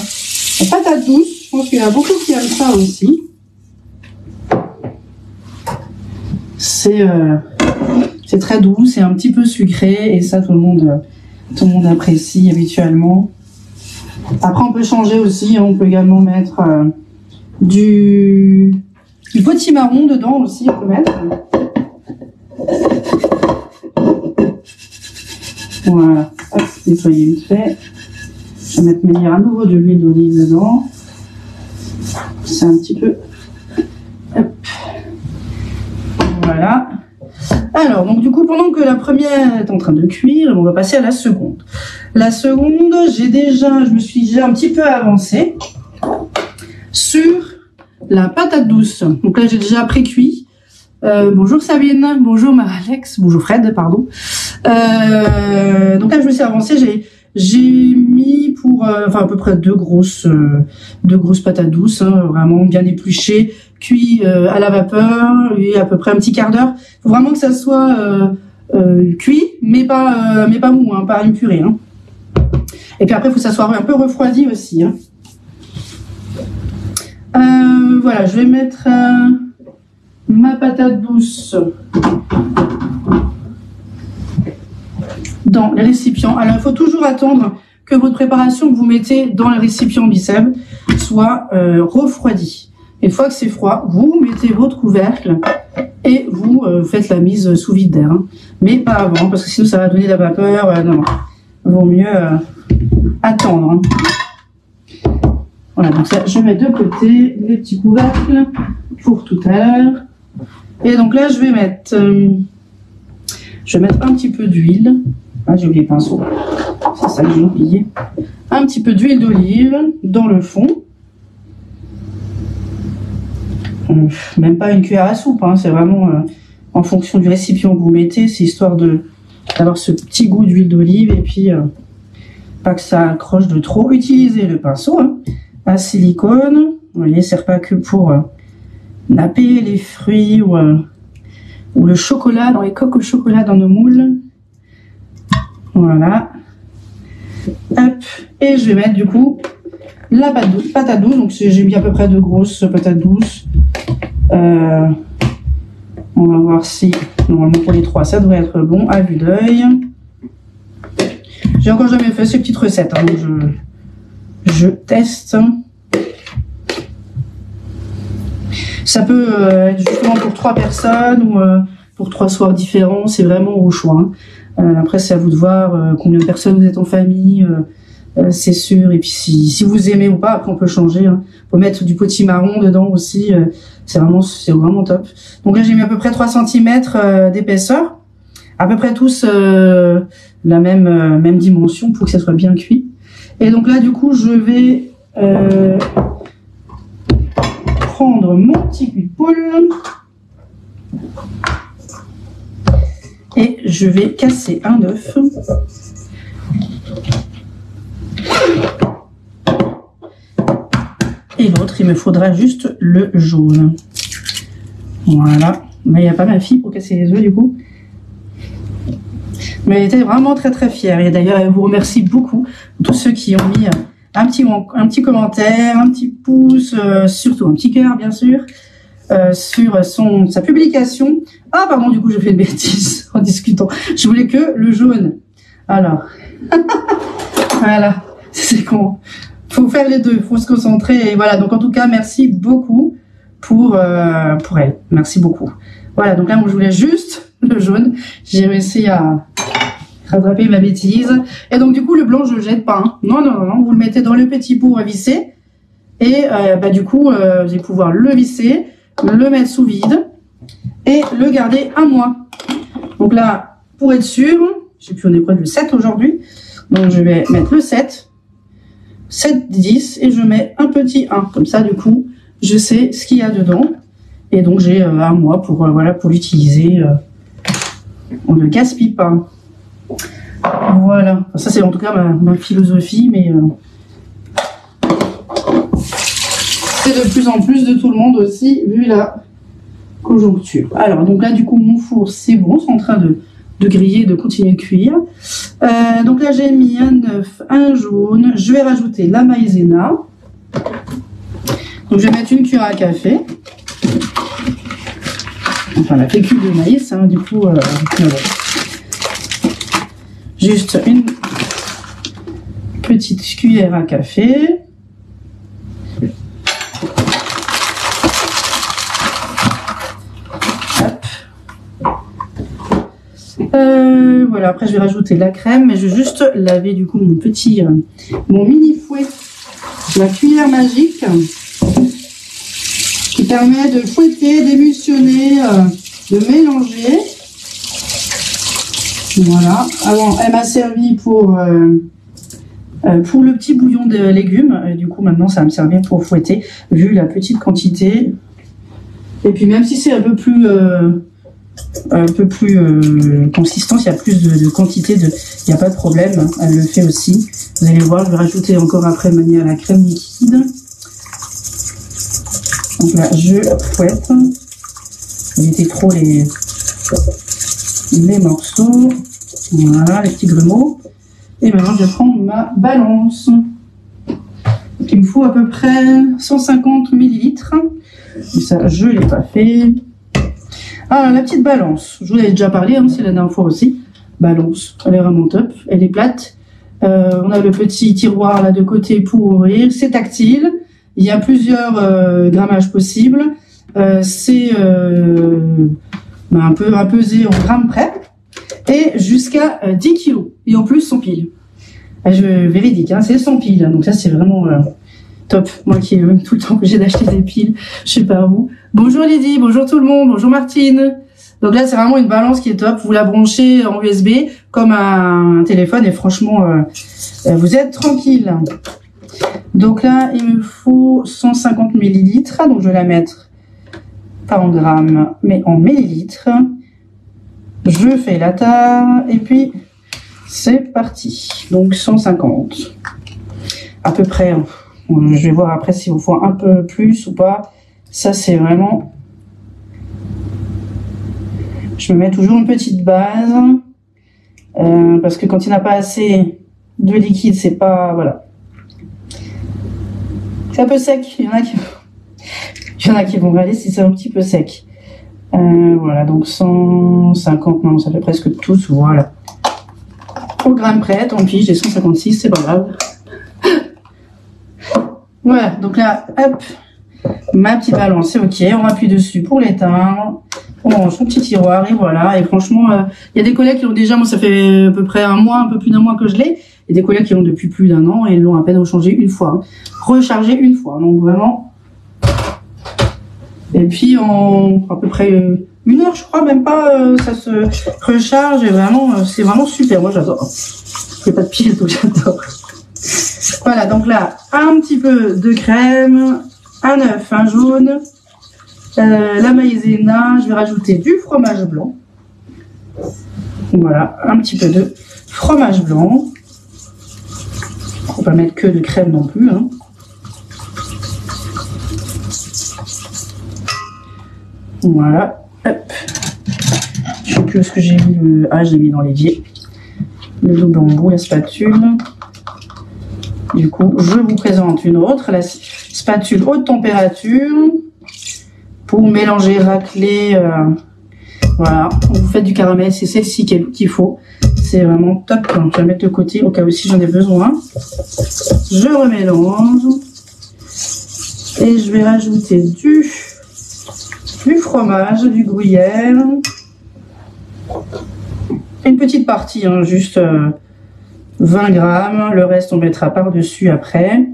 patate douce. Je pense qu'il y en a beaucoup qui aiment ça aussi. C'est très doux, c'est un petit peu sucré et ça tout le monde apprécie habituellement. Après on peut changer aussi, on peut également mettre du potimarron dedans aussi, on peut mettre. Voilà, hop, nettoyer vite fait. Je vais mettre à nouveau de l'huile d'olive dedans. C'est un petit peu. Hop. Voilà. Alors, donc du coup, pendant que la première est en train de cuire, on va passer à la seconde. La seconde, je me suis déjà un petit peu avancée sur la patate douce. Donc là, j'ai déjà pré-cuit. Bonjour Sabine, bonjour Marie-Alex, bonjour Fred, pardon. Donc là, je me suis avancée, j'ai mis pour à peu près deux grosses patates douces, hein, vraiment bien épluchées, cuit à la vapeur et à peu près un petit quart d'heure. Faut vraiment que ça soit cuit, mais pas mou, hein, pas une purée. Hein. Et puis après, il faut que ça soit un peu refroidi aussi. Hein. Voilà, je vais mettre ma patate douce dans les récipients. Alors, il faut toujours attendre que votre préparation que vous mettez dans le récipient Bicève soit refroidie. Une fois que c'est froid, vous mettez votre couvercle et vous faites la mise sous vide d'air. Hein. Mais pas avant, parce que sinon ça va donner de la vapeur. Non, vaut mieux attendre. Hein. Voilà, donc ça, je mets de côté les petits couvercles pour tout à l'heure. Et donc là, je vais mettre un petit peu d'huile. Ah, j'ai oublié le pinceau. C'est ça que j'ai oublié. Un petit peu d'huile d'olive dans le fond. Même pas une cuillère à soupe, hein, c'est vraiment en fonction du récipient que vous mettez, c'est histoire d'avoir ce petit goût d'huile d'olive et puis pas que ça accroche de trop. Utilisez le pinceau hein, à silicone, vous voyez, ne sert pas que pour napper les fruits ou ou le chocolat, dans les coques au chocolat dans nos moules. Voilà. Hop. Et je vais mettre du coup la patate douce. Donc j'ai mis à peu près de grosses patates douces. On va voir si, normalement pour les 3, ça devrait être bon à vue d'œil. J'ai encore jamais fait ces petites recettes, hein, donc je teste. Ça peut être justement pour 3 personnes ou pour 3 soirs différents, c'est vraiment au choix. Hein. Après, c'est à vous de voir combien de personnes vous êtes en famille, c'est sûr. Et puis si vous aimez ou pas, après on peut changer. Hein. On peut mettre du potimarron dedans aussi, c'est vraiment top. Donc là, j'ai mis à peu près 3 cm d'épaisseur, à peu près tous la même dimension pour que ça soit bien cuit. Et donc là, du coup, je vais prendre mon petit cuit de poule et je vais casser un œuf. Et l'autre, il me faudra juste le jaune. Voilà. Mais il n'y a pas ma fille pour casser les œufs du coup. Mais elle était vraiment très très fière. Et d'ailleurs, elle vous remercie beaucoup, tous ceux qui ont mis un petit commentaire, un petit pouce, surtout un petit cœur bien sûr, sur sa publication. Ah pardon, du coup je fais une bêtise en discutant. Je voulais que le jaune. Alors, voilà, c'est con. Faut faire les deux, faut se concentrer. Et voilà, donc en tout cas, merci beaucoup pour elle. Merci beaucoup. Voilà, donc là, moi je voulais juste le jaune. J'ai réussi à rattraper ma bêtise. Et donc du coup, le blanc, je le jette pas. Hein. Non, non, non, vous le mettez dans le petit pot à visser. Et du coup, vous allez pouvoir le visser, le mettre sous vide et le garder un mois. Donc là, pour être sûr, je sais plus, on est quoi, le 7 aujourd'hui. Donc je vais mettre le 7, 7, 10 et je mets un petit 1. Comme ça, du coup, je sais ce qu'il y a dedans. Et donc j'ai un mois pour l'utiliser. On ne gaspille pas. Voilà. Ça, c'est en tout cas ma philosophie, mais c'est de plus en plus de tout le monde aussi, vu la conjoncture. Alors, donc là, du coup, mon four, c'est bon. C'est en train de griller, de continuer de cuire. Donc là, j'ai mis un œuf, un jaune. Je vais rajouter la maïzena. Donc, je vais mettre une cuillère à café. Enfin, la fécule de maïs, hein, du coup, juste une petite cuillère à café. Voilà, après je vais rajouter la crème, mais je vais juste laver du coup mon mini fouet, la cuillère magique qui permet de fouetter, d'émulsionner, de mélanger. Voilà. Avant, elle m'a servi pour le petit bouillon de légumes. Et du coup, maintenant, ça va me servir pour fouetter, vu la petite quantité. Et puis, même si c'est un peu plus consistant, il y a plus de quantité, il n'y a pas de problème. Elle le fait aussi. Vous allez voir, je vais rajouter encore après de manière la crème liquide. Donc là, je fouette. Évitez trop les morceaux. Voilà, les petits grumeaux. Et maintenant, je vais prendre ma balance. Donc, il me faut à peu près 150 ml. Et ça, je ne l'ai pas fait. Ah, la petite balance. Je vous avais déjà parlé, hein, c'est la dernière fois aussi. Balance, elle est vraiment top. Elle est plate. On a le petit tiroir là de côté pour ouvrir. C'est tactile. Il y a plusieurs grammages possibles. C'est un peu à peser en grammes près. Et jusqu'à 10 kg. Et en plus, sans pile. Véridique, hein, c'est sans pile. Donc ça, c'est vraiment top. Moi qui ai tout le temps obligée d'acheter des piles. Je sais pas où. Bonjour Lydie, bonjour tout le monde, bonjour Martine. Donc là, c'est vraiment une balance qui est top. Vous la branchez en USB comme un téléphone et franchement, vous êtes tranquille. Donc là, il me faut 150 ml. Donc je vais la mettre pas en grammes, mais en millilitres. Je fais la taille et puis c'est parti. Donc 150 à peu près. Je vais voir après s'il vous faut un peu plus ou pas. Ça c'est vraiment Je me mets toujours une petite base. Parce que quand il n'y a pas assez de liquide, c'est pas... Voilà. C'est un peu sec. Il y en a qui vont râler si c'est un petit peu sec. Voilà, donc 150, non, ça fait presque tous, voilà. Au gramme près, tant pis, j'ai 156, c'est pas grave. Voilà, donc là, hop, ma petite balance, c'est ok, on appuie dessus pour l'éteindre. On range son petit tiroir et voilà. Et franchement, il y a des collègues qui l'ont déjà, moi ça fait à peu près un mois, un peu plus d'un mois que je l'ai. Et des collègues qui l'ont depuis plus d'un an et ils l'ont à peine rechargé une fois. Hein. Rechargé une fois, donc vraiment. Et puis en à peu près 1 heure, je crois, même pas, ça se recharge et vraiment, c'est vraiment super. Moi j'adore. Il n'y a pas de pile, donc j'adore. Voilà, donc là, un petit peu de crème, un œuf, un jaune, la maïzena, je vais rajouter du fromage blanc. Voilà, un petit peu de fromage blanc. Faut pas mettre que de crème non plus. Hein. Voilà, hop. Je sais plus ce que j'ai mis. Ah, j'ai mis dans l'évier. Le double embout, la spatule. Du coup, je vous présente une autre, la spatule haute température pour mélanger, racler. Voilà, vous faites du caramel, c'est celle-ci qu'il faut. C'est vraiment top. Je vais mettre de côté au cas où si j'en ai besoin. Je remélange et je vais rajouter du fromage, du gruyère. Une petite partie, hein, juste 20 grammes. Le reste, on mettra par-dessus après.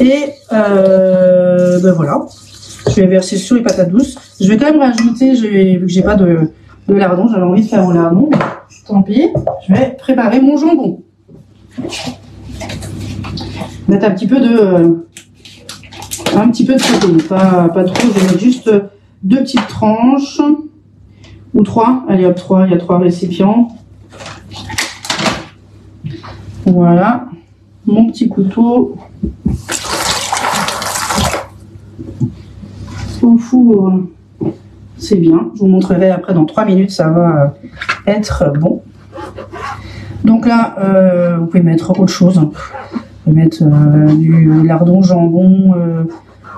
Et ben voilà. Je vais verser sur les patates douces. Je vais quand même rajouter, vu que j'ai pas de lardon, j'avais envie de faire mon lardon. Tant pis. Je vais préparer mon jambon. Mettre un petit peu de côté, pas trop. Je vais mettre juste 2 petites tranches ou 3. Allez hop, 3. Il y a 3 récipients. Voilà. Mon petit couteau. Au four, c'est bien. Je vous montrerai après dans 3 minutes, ça va être bon. Donc là, vous pouvez mettre autre chose. Vous pouvez mettre du lardon, jambon,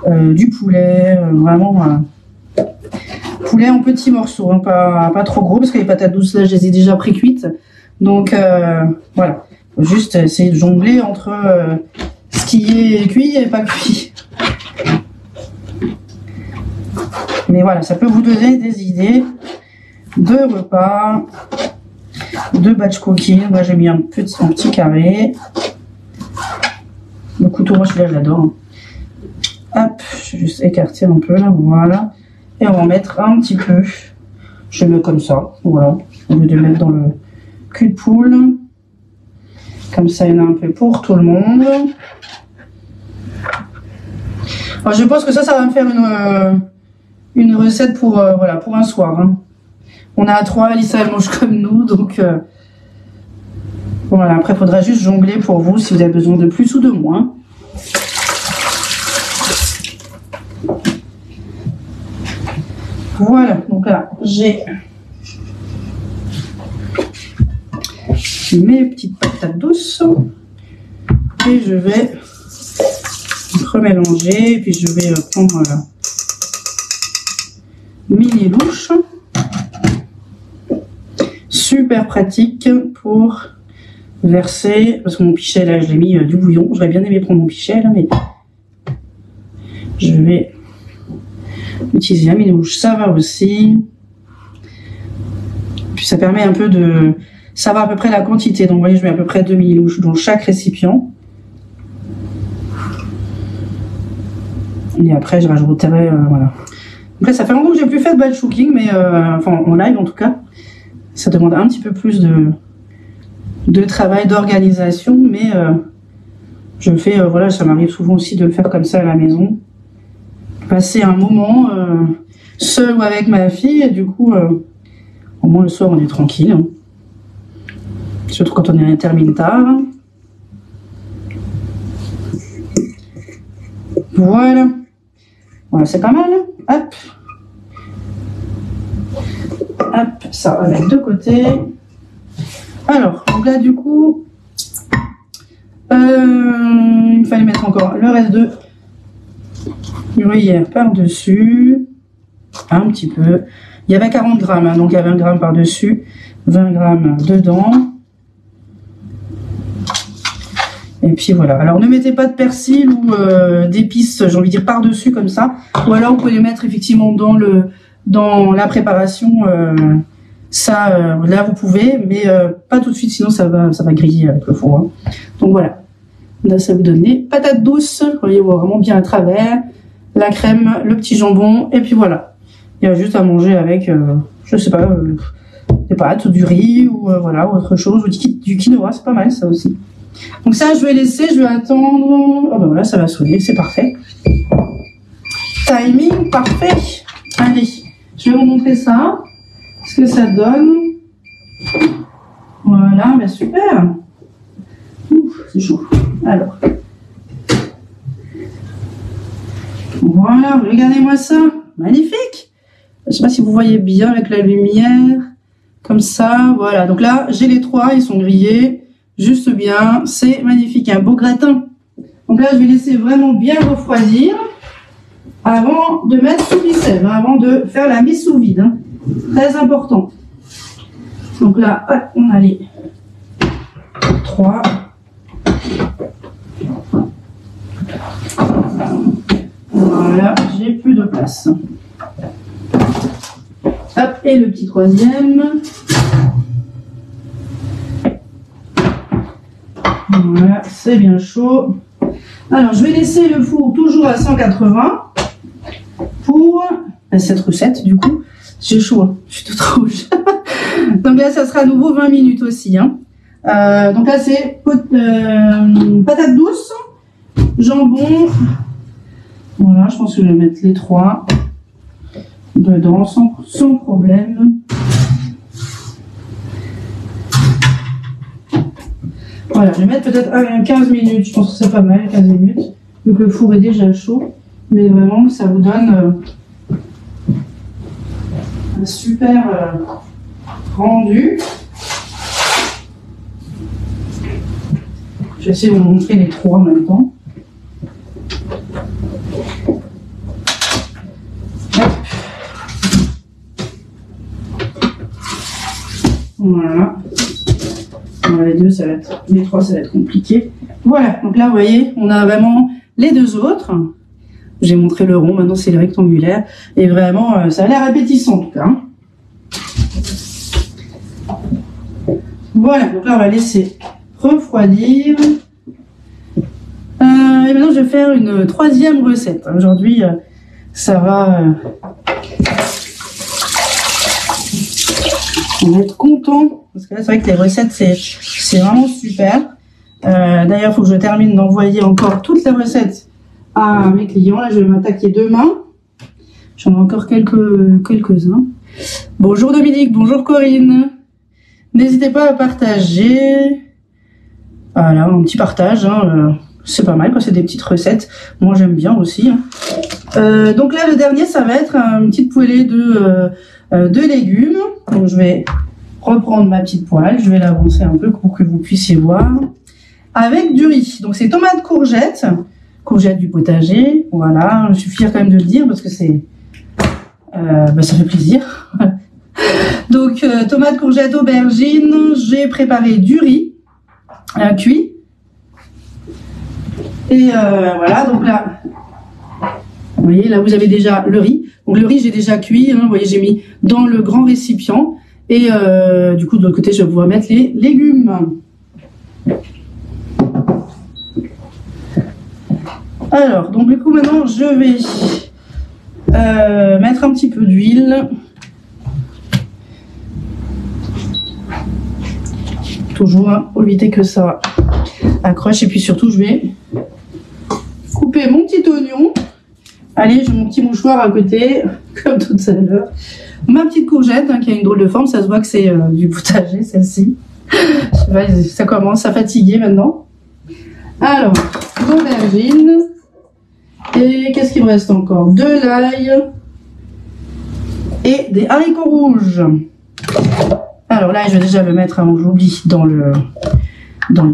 du poulet, vraiment poulet en petits morceaux, hein, pas trop gros parce que les patates douces là, je les ai déjà pré-cuites. Donc voilà, faut juste essayer de jongler entre ce qui est cuit et pas cuit. Mais voilà, ça peut vous donner des idées de repas, de batch cooking. Moi, j'ai mis un petit carré. Le couteau, moi, celui-là, je l'adore. Hop, je vais juste écarter un peu, là, voilà. Et on va en mettre un petit peu. Je mets comme ça, voilà. Au lieu de mettre dans le cul de poule. Comme ça, il y en a un peu pour tout le monde. Alors, je pense que ça va me faire une recette pour, voilà, pour un soir. Hein. On a 3, Alissa elle mange comme nous, donc voilà. Après, il faudra juste jongler pour vous si vous avez besoin de plus ou de moins. Voilà, donc là, j'ai mes petites patates douces et je vais remélanger, et puis je vais prendre mini louche, super pratique pour verser, parce que mon pichet là je l'ai mis du bouillon, j'aurais bien aimé prendre mon pichet là, mais je vais utiliser la mini louche, ça va aussi, puis ça permet un peu de savoir à peu près la quantité, donc vous voyez je mets à peu près 2 mini louches dans chaque récipient. Et après je rajouterai voilà. Après, ça fait longtemps que j'ai plus fait de batch cooking, mais enfin en live en tout cas. Ça demande un petit peu plus de travail, d'organisation, mais je le fais, voilà, ça m'arrive souvent aussi de le faire comme ça à la maison. Passer un moment seul ou avec ma fille, et du coup, au moins le soir on est tranquille. Hein. Surtout quand on termine tard. Voilà. Voilà, c'est pas mal. Hop. Hop, ça va mettre de côté. Alors, donc là, du coup, il me fallait mettre encore le reste de gruyère par-dessus. Un petit peu. Il y avait 40 grammes, hein, donc il y a 20 grammes par-dessus, 20 grammes dedans. Et puis voilà. Alors ne mettez pas de persil ou d'épices, j'ai envie de dire par-dessus comme ça. Ou alors vous pouvez les mettre effectivement dans la préparation. Là vous pouvez, mais pas tout de suite, sinon ça va griller avec le four. Hein. Donc voilà. Là ça vous donne les patates douces. Vous voyez, on voit vraiment bien à travers. La crème, le petit jambon, et puis voilà. Il y a juste à manger avec, je sais pas, des pâtes ou du riz ou voilà, ou autre chose, ou du quinoa, c'est pas mal ça aussi. Donc ça, je vais laisser, je vais attendre. Oh ben voilà, ça va sonner, c'est parfait. Timing parfait. Allez, je vais vous montrer ça, ce que ça donne. Voilà, ben super. Ouf, c'est chaud. Alors. Voilà, regardez-moi ça. Magnifique. Je ne sais pas si vous voyez bien avec la lumière. Comme ça, voilà. Donc là, j'ai les trois, ils sont grillés. Juste bien, c'est magnifique. Un beau gratin. Donc là, je vais laisser vraiment bien refroidir avant de mettre sous vide, avant de faire la mise sous vide. Hein. Très important. Donc là, hop, on a les trois. Voilà, j'ai plus de place. Hop, et le petit troisième. Voilà, c'est bien chaud. Alors, je vais laisser le four toujours à 180 pour cette recette, du coup. J'ai chaud, hein. Je suis toute rouge. Donc là, ça sera à nouveau 20 minutes aussi. Hein. Donc là, c'est patates douces, jambon. Voilà, je pense que je vais mettre les trois dedans sans problème. Voilà, je vais mettre peut-être 15 minutes, je pense que c'est pas mal, 15 minutes, vu que le four est déjà chaud. Mais vraiment, ça vous donne un super rendu. Je vais essayer de vous montrer les trois en même temps. Voilà. Les deux, ça va être, les trois, ça va être compliqué. Voilà, donc là, vous voyez, on a vraiment les deux autres. J'ai montré le rond, maintenant c'est le rectangulaire. Et vraiment, ça a l'air appétissant en tout cas. Voilà, donc là, on va laisser refroidir. Et maintenant, je vais faire une troisième recette. Aujourd'hui, ça va... on va être content parce que là c'est vrai que les recettes c'est vraiment super. D'ailleurs il faut que je termine d'envoyer encore toutes les recettes à mes clients. Là je vais m'attaquer demain. J'en ai encore quelques-uns. Bonjour Dominique, bonjour Corinne. N'hésitez pas à partager. Voilà, un petit partage, hein, c'est pas mal quand c'est des petites recettes. Moi j'aime bien aussi. Hein. Donc là le dernier ça va être une petite poêlée de légumes. Donc je vais reprendre ma petite poêle, je vais l'avancer un peu pour que vous puissiez voir. Avec du riz. Donc c'est tomates courgettes du potager. Voilà, je suis fière quand même de le dire parce que c'est ça fait plaisir. Donc tomates, courgettes, aubergines. J'ai préparé du riz cuit. Et voilà, donc là, vous voyez, là vous avez déjà le riz. Donc le riz j'ai déjà cuit, hein, vous voyez j'ai mis dans le grand récipient et du coup de l'autre côté je vais pouvoir mettre les légumes. Alors donc du coup maintenant je vais mettre un petit peu d'huile. Toujours hein, pour éviter que ça accroche et puis surtout je vais couper mon petit oignon. Allez, j'ai mon petit mouchoir à côté, comme tout à l'heure. Ma petite courgette, hein, qui a une drôle de forme, ça se voit que c'est du potager, celle-ci. Je sais pas, ça commence à fatiguer maintenant. Alors, l'aubergine. Et qu'est-ce qu'il me reste encore? De l'ail et des haricots rouges. Alors là, je vais déjà le mettre avant que j'oublie dans le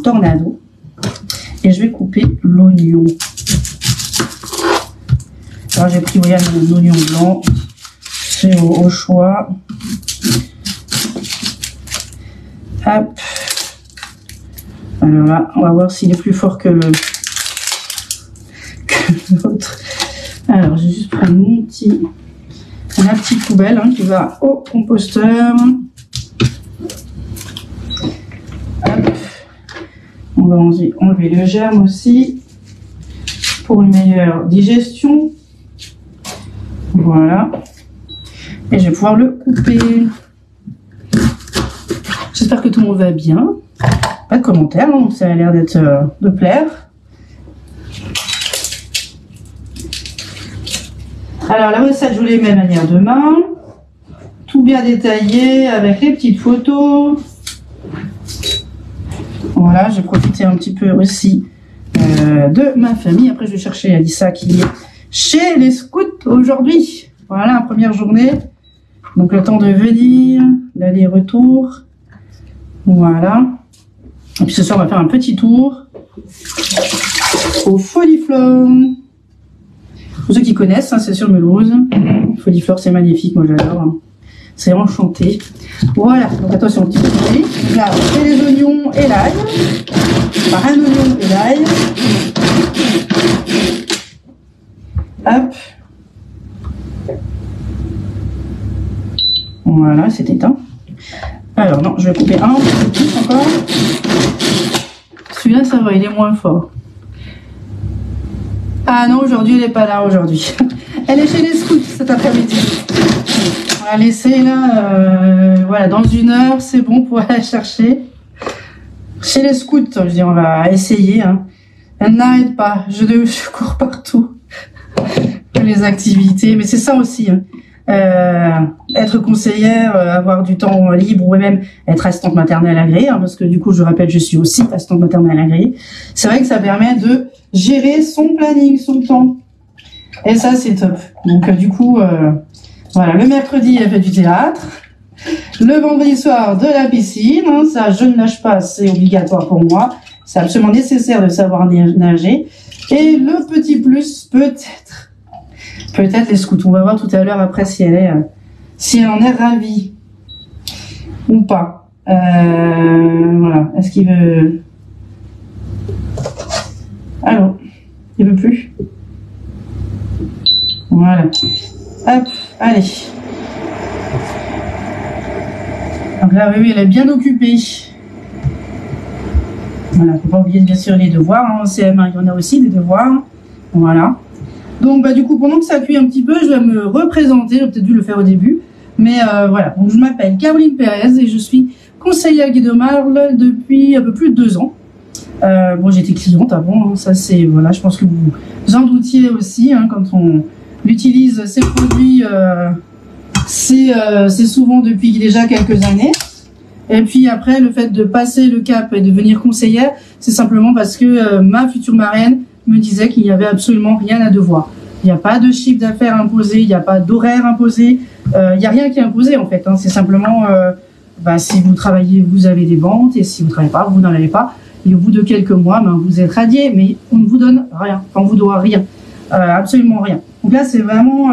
tornado. Et je vais couper l'oignon. Alors j'ai pris un oignon blanc. C'est au choix. Hop. Alors là, on va voir s'il est plus fort que l'autre. Alors, je vais juste prendre ma petite poubelle hein, qui va au composteur. Hop. On va enlever le germe aussi pour une meilleure digestion. Voilà. Et je vais pouvoir le couper. J'espère que tout le monde va bien. Pas de commentaires, hein, ça a l'air d'être de plaire. Alors la recette, je vous l'ai mis à manière de main. Tout bien détaillé avec les petites photos. Voilà, j'ai profité un petit peu aussi de ma famille. Après, je vais chercher Alissa qui est chez les scouts aujourd'hui. Voilà, la première journée. Donc, le temps de venir, d'aller-retour. Voilà. Et puis, ce soir, on va faire un petit tour au Foliflore. Pour ceux qui connaissent, hein, c'est sur Mulhouse. Foliflore, c'est magnifique. Moi, j'adore. Hein. C'est enchanté. Voilà, donc attention, petit peu. Là, on fait les oignons et l'ail. Par un oignon et l'ail. Hop. Voilà, c'est éteint. Alors, non, je vais couper un peu plus encore. Celui-là, ça va, il est moins fort. Ah non, aujourd'hui, elle n'est pas là aujourd'hui. Elle est chez les scouts cet après-midi. On va laisser là, voilà, dans 1 heure, c'est bon pour aller chercher. Chez les scouts, je dis, on va essayer. Hein. Elle n'arrête pas, je cours partout. Les activités, mais c'est ça aussi. Hein. Être conseillère, avoir du temps libre ou même être assistante maternelle agréée, hein, parce que du coup, je rappelle, je suis aussi assistante maternelle agréée. C'est vrai que ça permet de gérer son planning, son temps. Et ça, c'est top. Donc, du coup... voilà, le mercredi, elle fait du théâtre. Le vendredi soir, de la piscine. Hein, ça, je ne lâche pas, c'est obligatoire pour moi. C'est absolument nécessaire de savoir nager. Et le petit plus, peut-être les scouts. On va voir tout à l'heure après si elle en est ravie ou pas. Voilà, est-ce qu'il veut... Allô, il veut plus. Voilà. Hop, allez. Donc là, oui, elle est bien occupée. Voilà, faut pas oublier bien sûr les devoirs. Hein. En CM1, il y en a aussi des devoirs. Voilà. Donc, bah, du coup, pendant que ça cuit un petit peu, je vais me représenter. J'ai peut-être dû le faire au début. Mais voilà, donc je m'appelle Caroline Pérez et je suis conseillère Guy de Marle depuis un peu plus de 2 ans. Bon, j'étais cliente avant. Hein. Ça, c'est, voilà, je pense que vous en doutiez aussi, hein, quand on utilise ces produits, c'est souvent depuis déjà quelques années. Et puis après, le fait de passer le cap et de devenir conseillère, c'est simplement parce que ma future marraine me disait qu'il n'y avait absolument rien à devoir. Il n'y a pas de chiffre d'affaires imposé, il n'y a pas d'horaire imposé, il n'y a rien qui est imposé en fait. Hein. C'est simplement, si vous travaillez, vous avez des ventes, et si vous ne travaillez pas, vous n'en avez pas. Et au bout de quelques mois, vous êtes radié, mais on ne vous donne rien, enfin, on vous doit rien, absolument rien. Donc là, c'est vraiment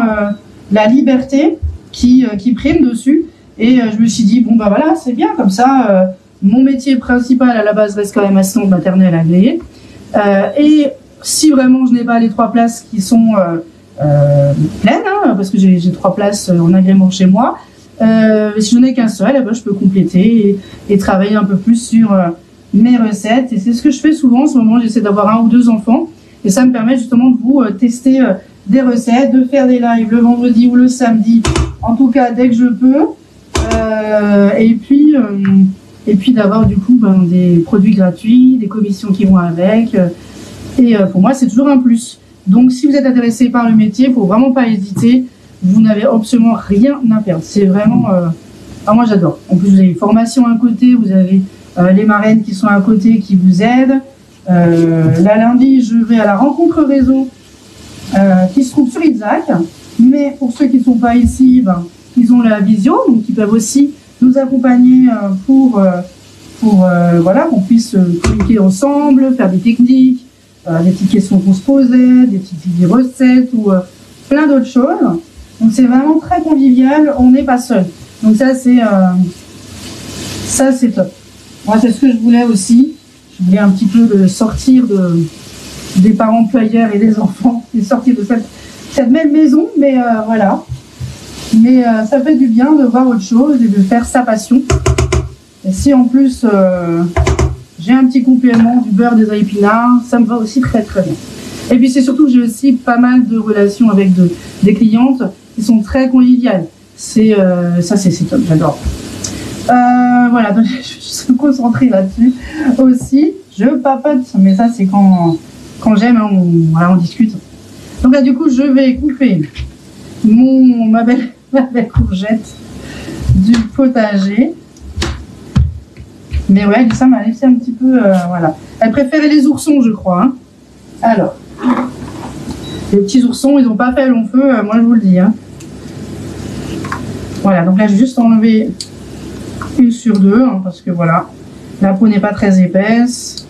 la liberté qui prime dessus. Et je me suis dit, bon, bah voilà, c'est bien, comme ça, mon métier principal à la base reste quand même assistante maternelle agréée. Et si vraiment je n'ai pas les 3 places qui sont pleines, hein, parce que j'ai 3 places en agrément chez moi, si je n'ai qu'un seul, eh ben, je peux compléter et travailler un peu plus sur mes recettes. Et c'est ce que je fais souvent en ce moment, j'essaie d'avoir 1 ou 2 enfants. Et ça me permet justement de vous tester des recettes, de faire des lives le vendredi ou le samedi, en tout cas dès que je peux. Et puis d'avoir du coup des produits gratuits, des commissions qui vont avec. Et pour moi, c'est toujours un plus. Donc, si vous êtes intéressé par le métier, il ne faut vraiment pas hésiter. Vous n'avez absolument rien à perdre. C'est vraiment... moi, j'adore. En plus, vous avez une formation à côté. Vous avez les marraines qui sont à côté qui vous aident. Là, lundi, je vais à la rencontre réseau qui se trouve sur Isaac. Mais pour ceux qui ne sont pas ici, ben, ils ont la visio, donc ils peuvent aussi nous accompagner pour voilà, qu'on puisse communiquer ensemble, faire des techniques, des petites questions qu'on se posait, des petites recettes ou plein d'autres choses. Donc c'est vraiment très convivial, on n'est pas seul. Donc ça c'est top. Moi c'est ce que je voulais aussi. Je voulais un petit peu sortir des parents employeurs et des enfants, et sortir de cette même maison, mais voilà. Mais ça fait du bien de voir autre chose et de faire sa passion. Et si en plus j'ai un petit complément du beurre des épinards, ça me va aussi très très bien. Et puis c'est surtout que j'ai aussi pas mal de relations avec des clientes qui sont très conviviales. C'est top, j'adore. Voilà, donc je suis concentrée là-dessus aussi. Je papote, mais ça c'est quand j'aime, hein, voilà, on discute. Donc là du coup je vais couper ma belle courgette du potager. Mais ouais, ça m'a laissé un petit peu, voilà. Elle préférait les oursons, je crois. Hein. Alors, les petits oursons, ils n'ont pas fait long feu, moi je vous le dis. Hein. Voilà, donc là j'ai juste enlevé 1 sur 2, hein, parce que voilà, la peau n'est pas très épaisse.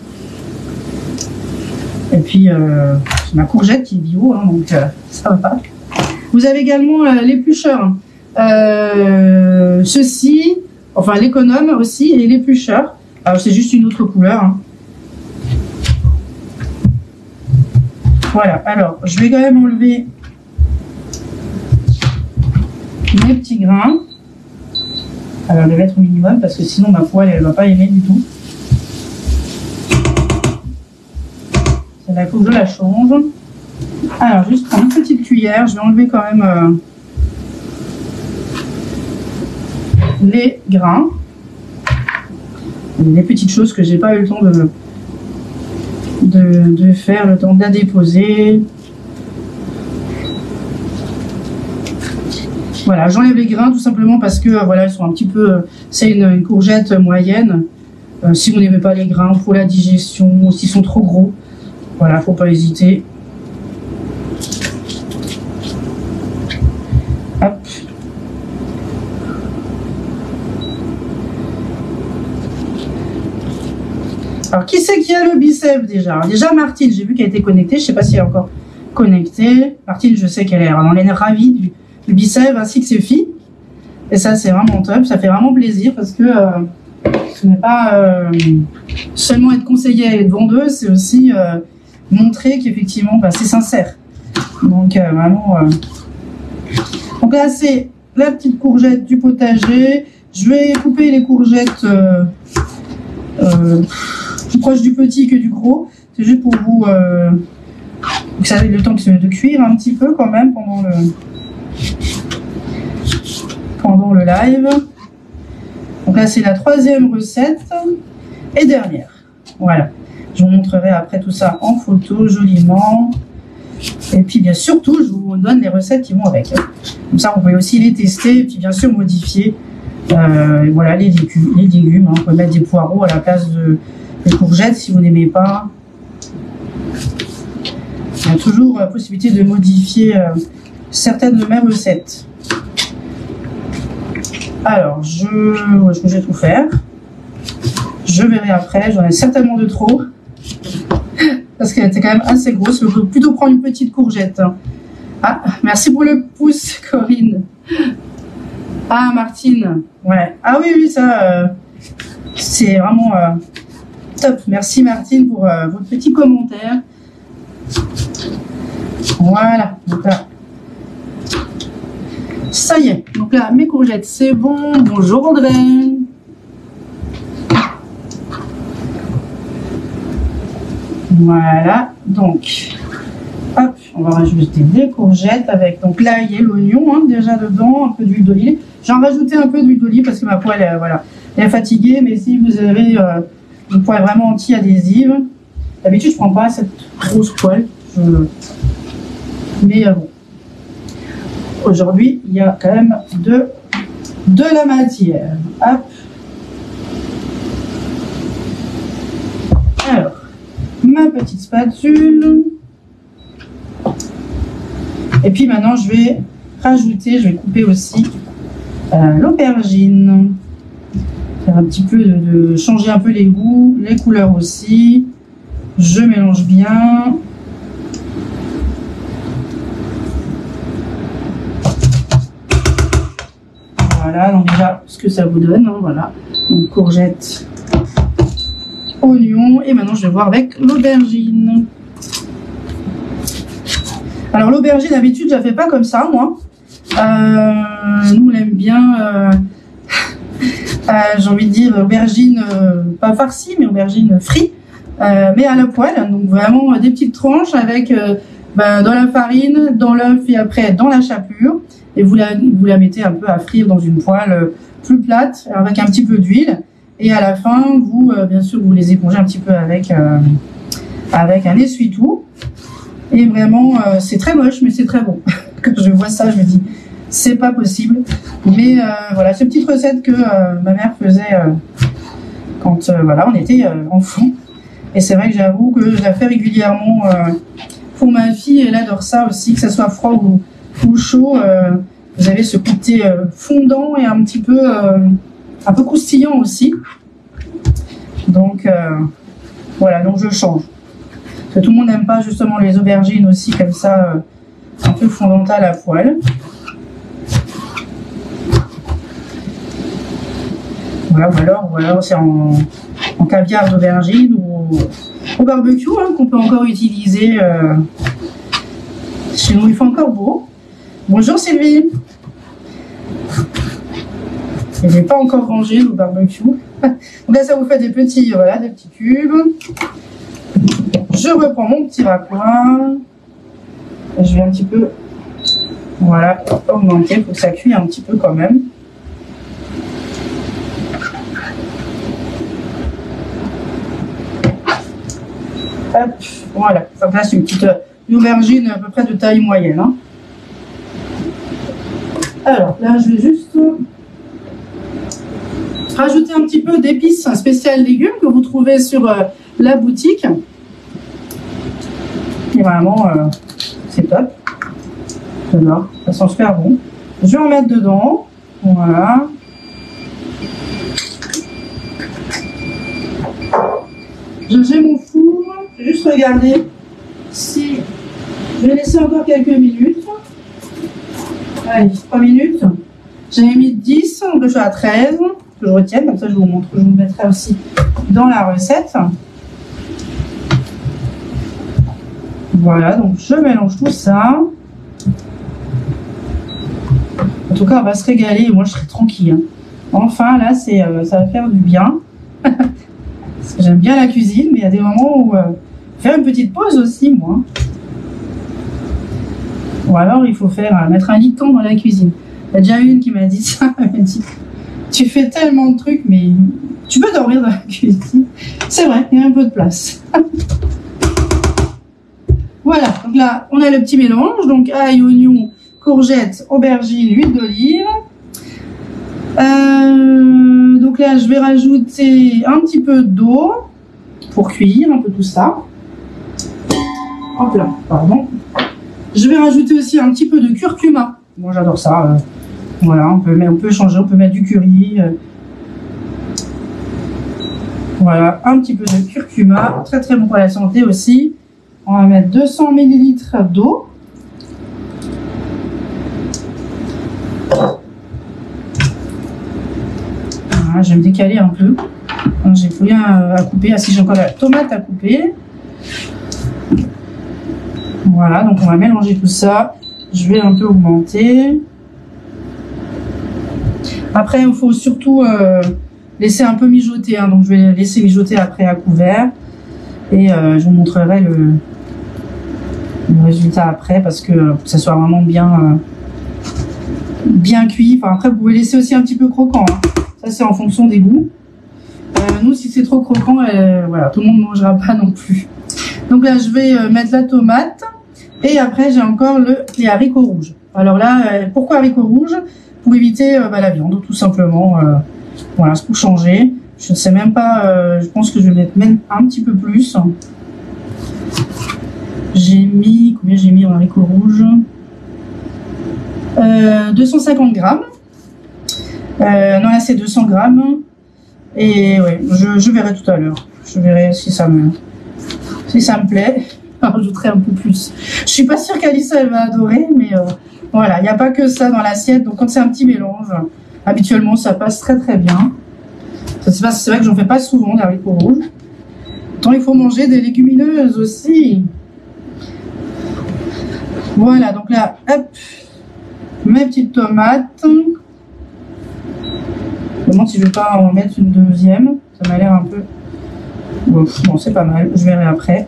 Et puis, c'est ma courgette qui est bio, hein, donc ça va. Vous avez également l'éplucheur. Ceci, enfin l'économe aussi, et l'éplucheur. Alors c'est juste une autre couleur. Hein. Voilà, alors je vais quand même enlever mes petits grains. Alors je vais mettre au minimum parce que sinon ma poêle elle ne va pas aimer du tout. C'est là que je la change. Alors juste prendre une petite cuillère, je vais enlever quand même les grains. Les petites choses que j'ai pas eu le temps de faire, le temps de la déposer. Voilà, j'enlève les grains tout simplement parce que voilà, ils sont un petit peu, c'est une courgette moyenne. Si vous n'aimez pas les grains pour la digestion, ou s'ils sont trop gros, voilà, faut pas hésiter. Hop. Alors, qui c'est qui a le biceps déjà? Déjà, Martine, j'ai vu qu'elle était connectée. Je ne sais pas si elle est encore connectée. Martine, je sais qu'elle est ravie du biceps ainsi que ses filles. Et ça, c'est vraiment top. Ça fait vraiment plaisir parce que ce n'est pas seulement être conseillère et être vendeuse, c'est aussi montrer qu'effectivement, bah, c'est sincère. Donc, vraiment... Donc là, c'est la petite courgette du potager. Je vais couper les courgettes... plus proche du petit que du gros. C'est juste pour vous savez le temps de cuire un petit peu quand même pendant le live. Donc là c'est la 3e recette et dernière. Voilà. Je vous montrerai après tout ça en photo joliment. Et puis bien surtout je vous donne les recettes qui vont avec. Comme ça vous pouvez aussi les tester et puis bien sûr modifier. Voilà les légumes. Hein. On peut mettre des poireaux à la place des courgettes si vous n'aimez pas. Il y a toujours possibilité de modifier certaines de mes recettes. Alors, je vais tout faire. Je verrai après. J'en ai certainement de trop. Parce qu'elle était quand même assez grosse. Je peux plutôt prendre une petite courgette. Ah, merci pour le pouce, Corinne. Ah, Martine. Ouais. Ah oui, ça, c'est vraiment top. Merci, Martine, pour votre petit commentaire. Voilà. Donc là, ça y est. Donc là, mes courgettes, c'est bon. Bonjour, André. Voilà. Donc, hop, on va rajouter des courgettes avec donc l'ail et l'oignon hein, déjà dedans, un peu d'huile d'olive. J'en rajouté un peu d'huile d'olive parce que ma poêle, voilà, elle est fatiguée. Mais si vous avez une poêle vraiment anti-adhésive, d'habitude je prends pas cette grosse poêle. Mais bon, aujourd'hui il y a quand même de la matière. Hop. Alors, ma petite spatule. Et puis maintenant, je vais rajouter, je vais couper aussi l'aubergine. Faire un petit peu de changer un peu les goûts, les couleurs aussi. Je mélange bien. Voilà, donc déjà ce que ça vous donne, hein, voilà. Donc courgettes, oignons, et maintenant je vais voir avec l'aubergine. Alors l'aubergine, d'habitude, je la fais pas comme ça, moi. Nous, on aime bien, j'ai envie de dire aubergine, pas farcie, mais aubergine frite, mais à la poêle. Donc vraiment des petites tranches avec dans la farine, dans l'œuf et après dans la chapelure. Et vous la mettez un peu à frire dans une poêle plus plate, avec un petit peu d'huile. Et à la fin, vous, bien sûr, vous les épongez un petit peu avec un essuie-tout. Et vraiment, c'est très moche, mais c'est très bon. Quand je vois ça, je me dis, c'est pas possible. Mais voilà, c'est une petite recette que ma mère faisait quand voilà, on était enfant. Et c'est vrai que j'avoue que je la fais régulièrement pour ma fille. Elle adore ça aussi, que ça soit froid ou chaud. Vous avez ce côté fondant et un peu croustillant aussi. Donc voilà, donc je change. Parce que tout le monde n'aime pas justement les aubergines aussi comme ça, un peu fondantes à la poêle. Voilà, ou alors c'est en caviar d'aubergine ou au barbecue, hein, qu'on peut encore utiliser. Chez nous, il fait encore beau. Bonjour Sylvie. Il n'est pas encore rangé le barbecue. Donc là, ça vous fait des petits, voilà, des petits cubes. Je reprends mon petit raccoin. Je vais un petit peu, voilà, augmenter pour que ça cuise un petit peu quand même. Hop, voilà. Donc là, c'est une aubergine à peu près de taille moyenne. Hein. Alors là, je vais juste rajouter un petit peu d'épices spéciales légumes que vous trouvez sur la boutique. Et vraiment, c'est top. J'adore, ça sent super bon. Je vais en mettre dedans. Voilà. J'ai mon four. Je vais juste regarder si je vais laisser encore quelques minutes. Allez, 3 minutes. J'avais mis 10, donc je suis à 13. Que je retienne, comme ça je vous montre. Je vous mettrai aussi dans la recette. Voilà, donc je mélange tout ça. En tout cas, on va se régaler et moi je serai tranquille. Hein. Enfin, là, ça va faire du bien. Parce que j'aime bien la cuisine, mais il y a des moments où faire une petite pause aussi, moi. Ou alors, il faut mettre un lit de camp dans la cuisine. Il y a déjà une qui m'a dit ça. Elle m'a dit, tu fais tellement de trucs, mais tu peux dormir dans la cuisine. C'est vrai, il y a un peu de place. Voilà, donc là, on a le petit mélange. Donc, ail, oignon, courgettes, aubergines, huile d'olive. Donc là, je vais rajouter un petit peu d'eau pour cuire un peu tout ça. Hop là, pardon. Je vais rajouter aussi un petit peu de curcuma. Moi, j'adore ça. Voilà, on peut changer, on peut mettre du curry. Voilà, un petit peu de curcuma. Très très bon pour la santé aussi. On va mettre 200 ml d'eau. Voilà, je vais me décaler un peu. J'ai plus rien à couper. Ah si, j'ai encore la tomate à couper. Voilà, donc on va mélanger tout ça. Je vais un peu augmenter. Après, il faut surtout laisser un peu mijoter. Hein, donc je vais laisser mijoter après à couvert. Et je vous montrerai le résultat après parce que ça soit vraiment bien cuit. Enfin, après, vous pouvez laisser aussi un petit peu croquant. Hein. Ça, c'est en fonction des goûts. Nous, si c'est trop croquant, voilà, tout le monde ne mangera pas non plus. Donc là, je vais mettre la tomate. Et après, j'ai encore les haricots rouges. Alors là, pourquoi haricots rouges? Pour éviter la viande, tout simplement. Voilà, c'est pour changer. Je ne sais même pas, je pense que je vais mettre même un petit peu plus. J'ai mis, combien j'ai mis en haricots rouges? 250 grammes. Non, là c'est 200 grammes. Et ouais, je verrai tout à l'heure. Je verrai si ça me plaît. Je rajouterai un peu plus. Je suis pas sûre qu'Alissa elle va adorer, mais voilà, il n'y a pas que ça dans l'assiette. Donc quand c'est un petit mélange, habituellement ça passe très très bien. C'est vrai que j'en fais pas souvent des haricots rouges. Tant il faut manger des légumineuses aussi. Voilà, donc là, hop, mes petites tomates. Je me demande si je vais pas en mettre une deuxième. Ça m'a l'air un peu... Bon, c'est pas mal, je verrai après.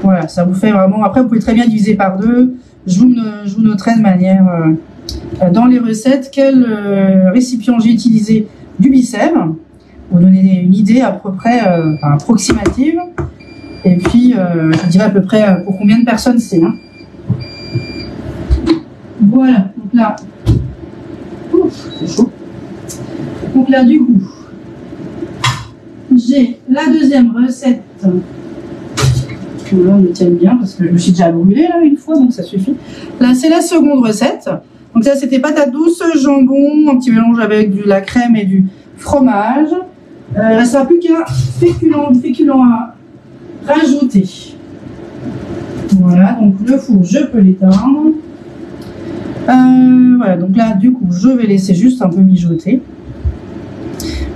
Voilà, ça vous fait vraiment... Après, vous pouvez très bien diviser par deux. Je vous noterai de manière... dans les recettes, quel récipient j'ai utilisé du Bicève. Pour vous donner une idée à peu près approximative. Et puis, je dirais à peu près pour combien de personnes c'est. Hein. Voilà, donc là... Ouf, c'est chaud. Donc là, du coup, j'ai la deuxième recette. Là, on me tienne bien parce que je me suis déjà brûlée là une fois, donc ça suffit. Là, c'est la seconde recette. Donc ça, c'était patates douces, jambon, un petit mélange avec de la crème et du fromage. Il ne restera plus qu'un féculent à rajouter. Voilà, donc le four, je peux l'éteindre. Voilà, donc là, du coup, je vais laisser juste un peu mijoter.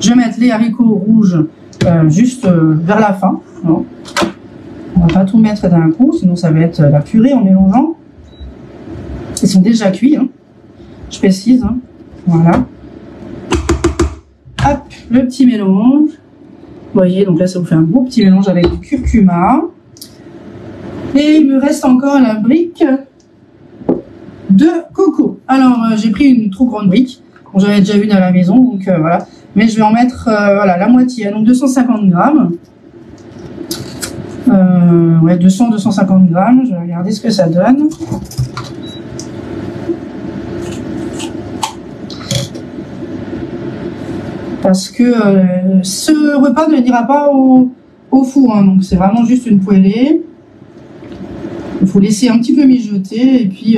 Je vais mettre les haricots rouges juste vers la fin. Non. On va pas tout mettre d'un coup, sinon ça va être la purée en mélangeant. Ils sont déjà cuits, hein. Je précise. Hein. Voilà. Hop, le petit mélange. Vous voyez, donc là, ça vous fait un beau petit mélange avec du curcuma. Et il me reste encore la brique de coco. Alors, j'ai pris une trop grande brique. Bon, j'avais déjà une à la maison, donc voilà. Mais je vais en mettre voilà, la moitié, donc 250 grammes. Ouais, 200-250 grammes. Je vais regarder ce que ça donne. Parce que ce repas ne n'ira pas au four, hein, donc c'est vraiment juste une poêlée. Il faut laisser un petit peu mijoter et puis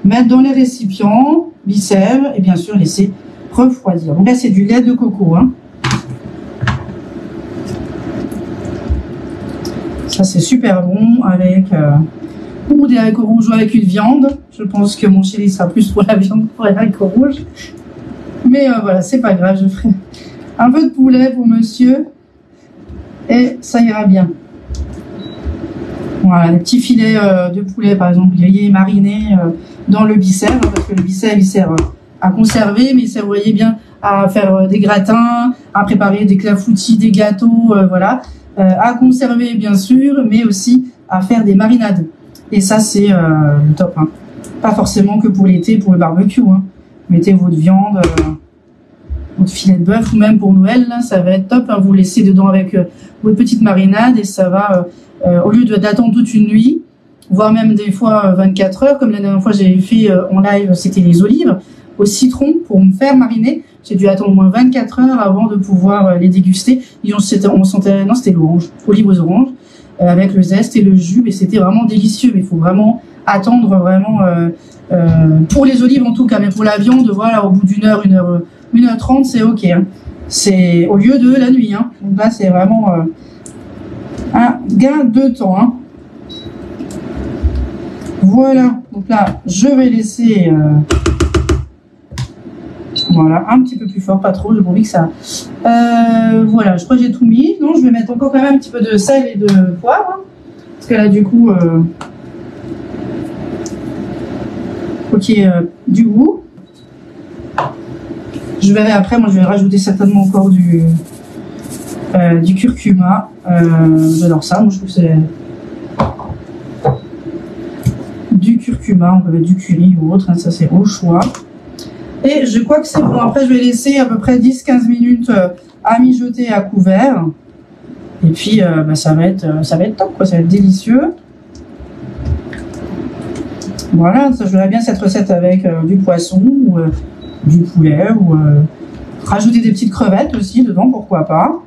mettre dans les récipients, Bicève et bien sûr laisser refroidir. Donc là c'est du lait de coco. Hein. Ça c'est super bon avec ou des haricots rouges ou avec une viande. Je pense que mon chéri sera plus pour la viande que pour les haricots rouges. Mais voilà, c'est pas grave, je ferai un peu de poulet pour monsieur et ça ira bien. Voilà, des petits filets de poulet par exemple grillés, marinés dans le Bicève, hein, parce que le Bicève il sert à conserver, mais il sert, vous voyez bien, à faire des gratins, à préparer des clafoutis, des gâteaux, voilà, à conserver bien sûr, mais aussi à faire des marinades. Et ça c'est le top, hein. Pas forcément que pour l'été, pour le barbecue, hein. Mettez votre viande, votre filet de bœuf, ou même pour Noël, là, ça va être top. Hein, vous laissez dedans avec votre petite marinade et ça va, au lieu d'attendre toute une nuit, voire même des fois 24 heures, comme la dernière fois j'avais fait en live, c'était les olives au citron pour me faire mariner. J'ai dû attendre au moins 24 heures avant de pouvoir les déguster. Et on sentait, non, c'était l'orange, olives aux oranges, avec le zeste et le jus, et c'était vraiment délicieux. Mais il faut vraiment attendre vraiment... pour les olives en tout cas, mais pour la viande, voilà, au bout d'une heure, 1h30, c'est ok. Hein. C'est au lieu de la nuit. Hein. Donc là, c'est vraiment un gain de temps. Hein. Voilà. Donc là, je vais laisser voilà, un petit peu plus fort, pas trop. J'ai envie que ça. Voilà, je crois que j'ai tout mis. Non, je vais mettre encore quand même un petit peu de sel et de poivre. Hein, parce que là, du coup. Ok, du goût. Je verrai après, moi je vais rajouter certainement encore du curcuma. J'adore ça, moi je trouve que c'est du curcuma, on peut mettre du curry ou autre, hein, ça c'est au choix. Et je crois que c'est bon, après je vais laisser à peu près 10-15 minutes à mijoter à couvert. Et puis bah, ça va être top, quoi, ça va être délicieux. Voilà, ça je verrais bien cette recette avec du poisson ou du poulet ou rajouter des petites crevettes aussi dedans, pourquoi pas.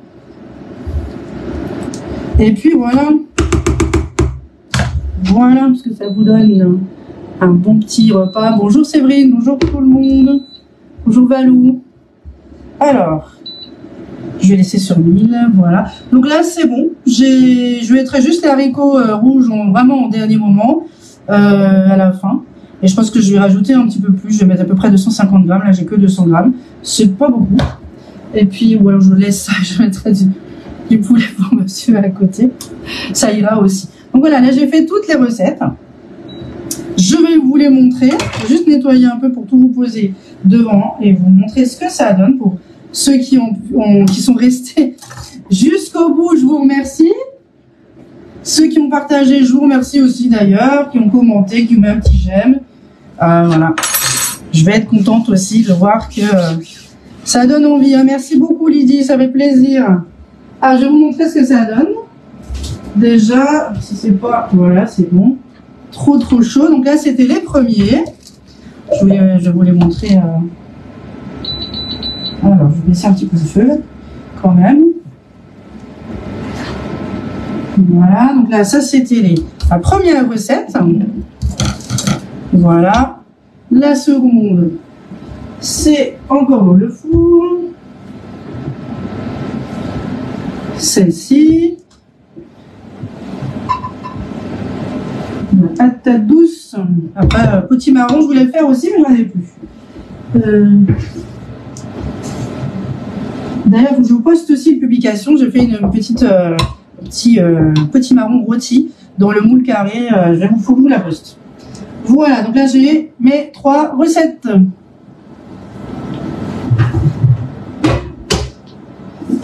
Et puis voilà, parce que ça vous donne un bon petit repas. Bonjour Séverine, bonjour tout le monde. Bonjour Valou. Alors, je vais laisser sur 1000, voilà. Donc là, c'est bon. Je mettrai juste les haricots rouges vraiment au dernier moment, à la fin. Et je pense que je vais rajouter un petit peu plus. Je vais mettre à peu près 250 grammes. Là, j'ai que 200 grammes. C'est pas beaucoup. Et puis, ouais, je laisse ça. Je mettrai du poulet pour monsieur à côté. Ça ira aussi. Donc voilà, là, j'ai fait toutes les recettes. Je vais vous les montrer. Je vais juste nettoyer un peu pour tout vous poser devant et vous montrer ce que ça donne pour ceux qui sont restés jusqu'au bout. Je vous remercie. Ceux qui ont partagé, je vous remercie aussi d'ailleurs, qui ont commenté, qui ont mis un petit j'aime. Voilà. Je vais être contente aussi de voir que ça donne envie. Merci beaucoup Lydie, ça fait plaisir. Je vais vous montrer ce que ça donne. Déjà, si c'est pas... Voilà, c'est bon. Trop chaud. Donc là, c'était les premiers. Je vais vous les montrer. Alors, je vais baisser un petit peu le feu, quand même. Voilà, donc là, ça, c'était la première recette. Voilà. La seconde, c'est encore dans le four. Celle-ci. La patate douce. Après, petit marron, je voulais le faire aussi, mais j'en ai plus. D'ailleurs, je vous poste aussi une publication. J'ai fait une petite petit marron rôti dans le moule carré. Faut que je vous la poste. Voilà, donc là j'ai mes 3 recettes.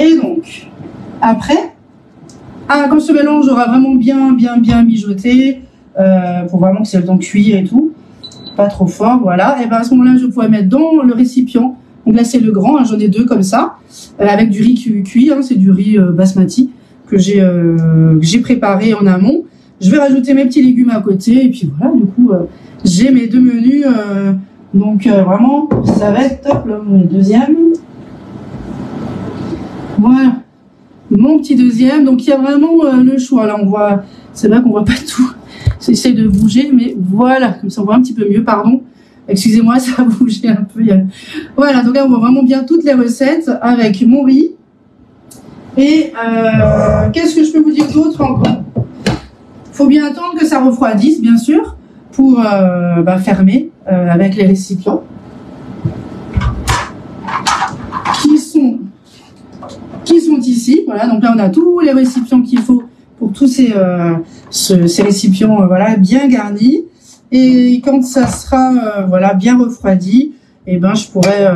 Et donc, après, quand ce mélange aura vraiment bien mijoté, pour vraiment que c'est le temps de cuire et tout, pas trop fort, voilà, et bien à ce moment-là, je pourrais mettre dans le récipient. Donc là, c'est le grand, j'en ai 2 comme ça, avec du riz cuit, c'est du riz basmati que j'ai préparé en amont. Je vais rajouter mes petits légumes à côté et puis voilà, du coup, j'ai mes 2 menus. Donc vraiment, ça va être top. Là, mon deuxième. Voilà, mon petit deuxième. Donc il y a vraiment le choix. Là, on voit, c'est vrai qu'on voit pas tout. J'essaie de bouger, mais voilà, comme ça on voit un petit peu mieux. Pardon, excusez-moi, ça a bougé un peu. Voilà, donc là on voit vraiment bien toutes les recettes avec mon riz. Et qu'est-ce que je peux vous dire d'autre encore? Faut bien attendre que ça refroidisse, bien sûr, pour fermer avec les récipients qui sont ici. Voilà, donc là on a tous les récipients qu'il faut pour tous ces récipients voilà, bien garnis. Et quand ça sera voilà, bien refroidi, et ben je pourrais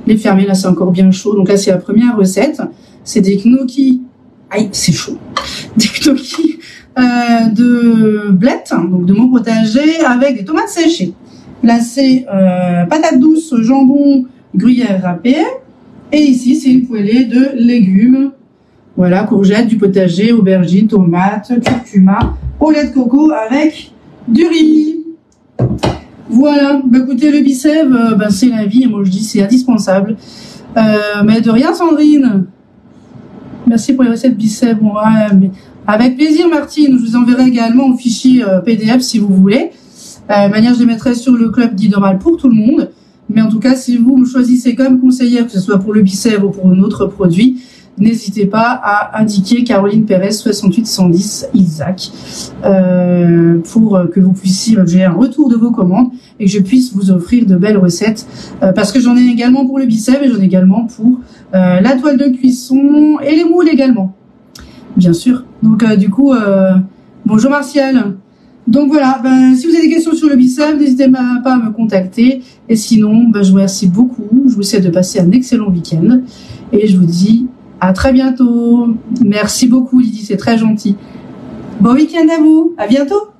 les fermer. Là c'est encore bien chaud. Donc là c'est la première recette. C'est des gnocchis. Aïe, c'est chaud. Des gnocchis de blettes, donc de mon potager, avec des tomates séchées. Là, c'est patates douces, jambon, gruyère râpée. Et ici, c'est une poêlée de légumes. Voilà, courgettes, du potager, aubergines, tomates, curcuma, au lait de coco avec du riz. Voilà, bah, écoutez, le bicève, c'est la vie. Et moi, je dis, c'est indispensable. Mais de rien, Sandrine. Merci pour les recettes bicève. Ouais, mais avec plaisir, Martine. Je vous enverrai également en fichier PDF si vous voulez. Manière, je les mettrai sur le club d'Idoral pour tout le monde. Mais en tout cas, si vous me choisissez comme conseillère, que ce soit pour le bicève ou pour un autre produit, n'hésitez pas à indiquer Caroline Pérez 68 110 Isaac pour que vous puissiez, j'ai un retour de vos commandes et que je puisse vous offrir de belles recettes parce que j'en ai également pour le bicève et j'en ai également pour la toile de cuisson et les moules également, bien sûr. Donc du coup, bonjour Martial. Donc voilà, si vous avez des questions sur le bicève, n'hésitez pas à me contacter. Et sinon, je vous remercie beaucoup. Je vous souhaite de passer un excellent week-end. Et je vous dis à très bientôt. Merci beaucoup Lydie, c'est très gentil. Bon week-end à vous. À bientôt.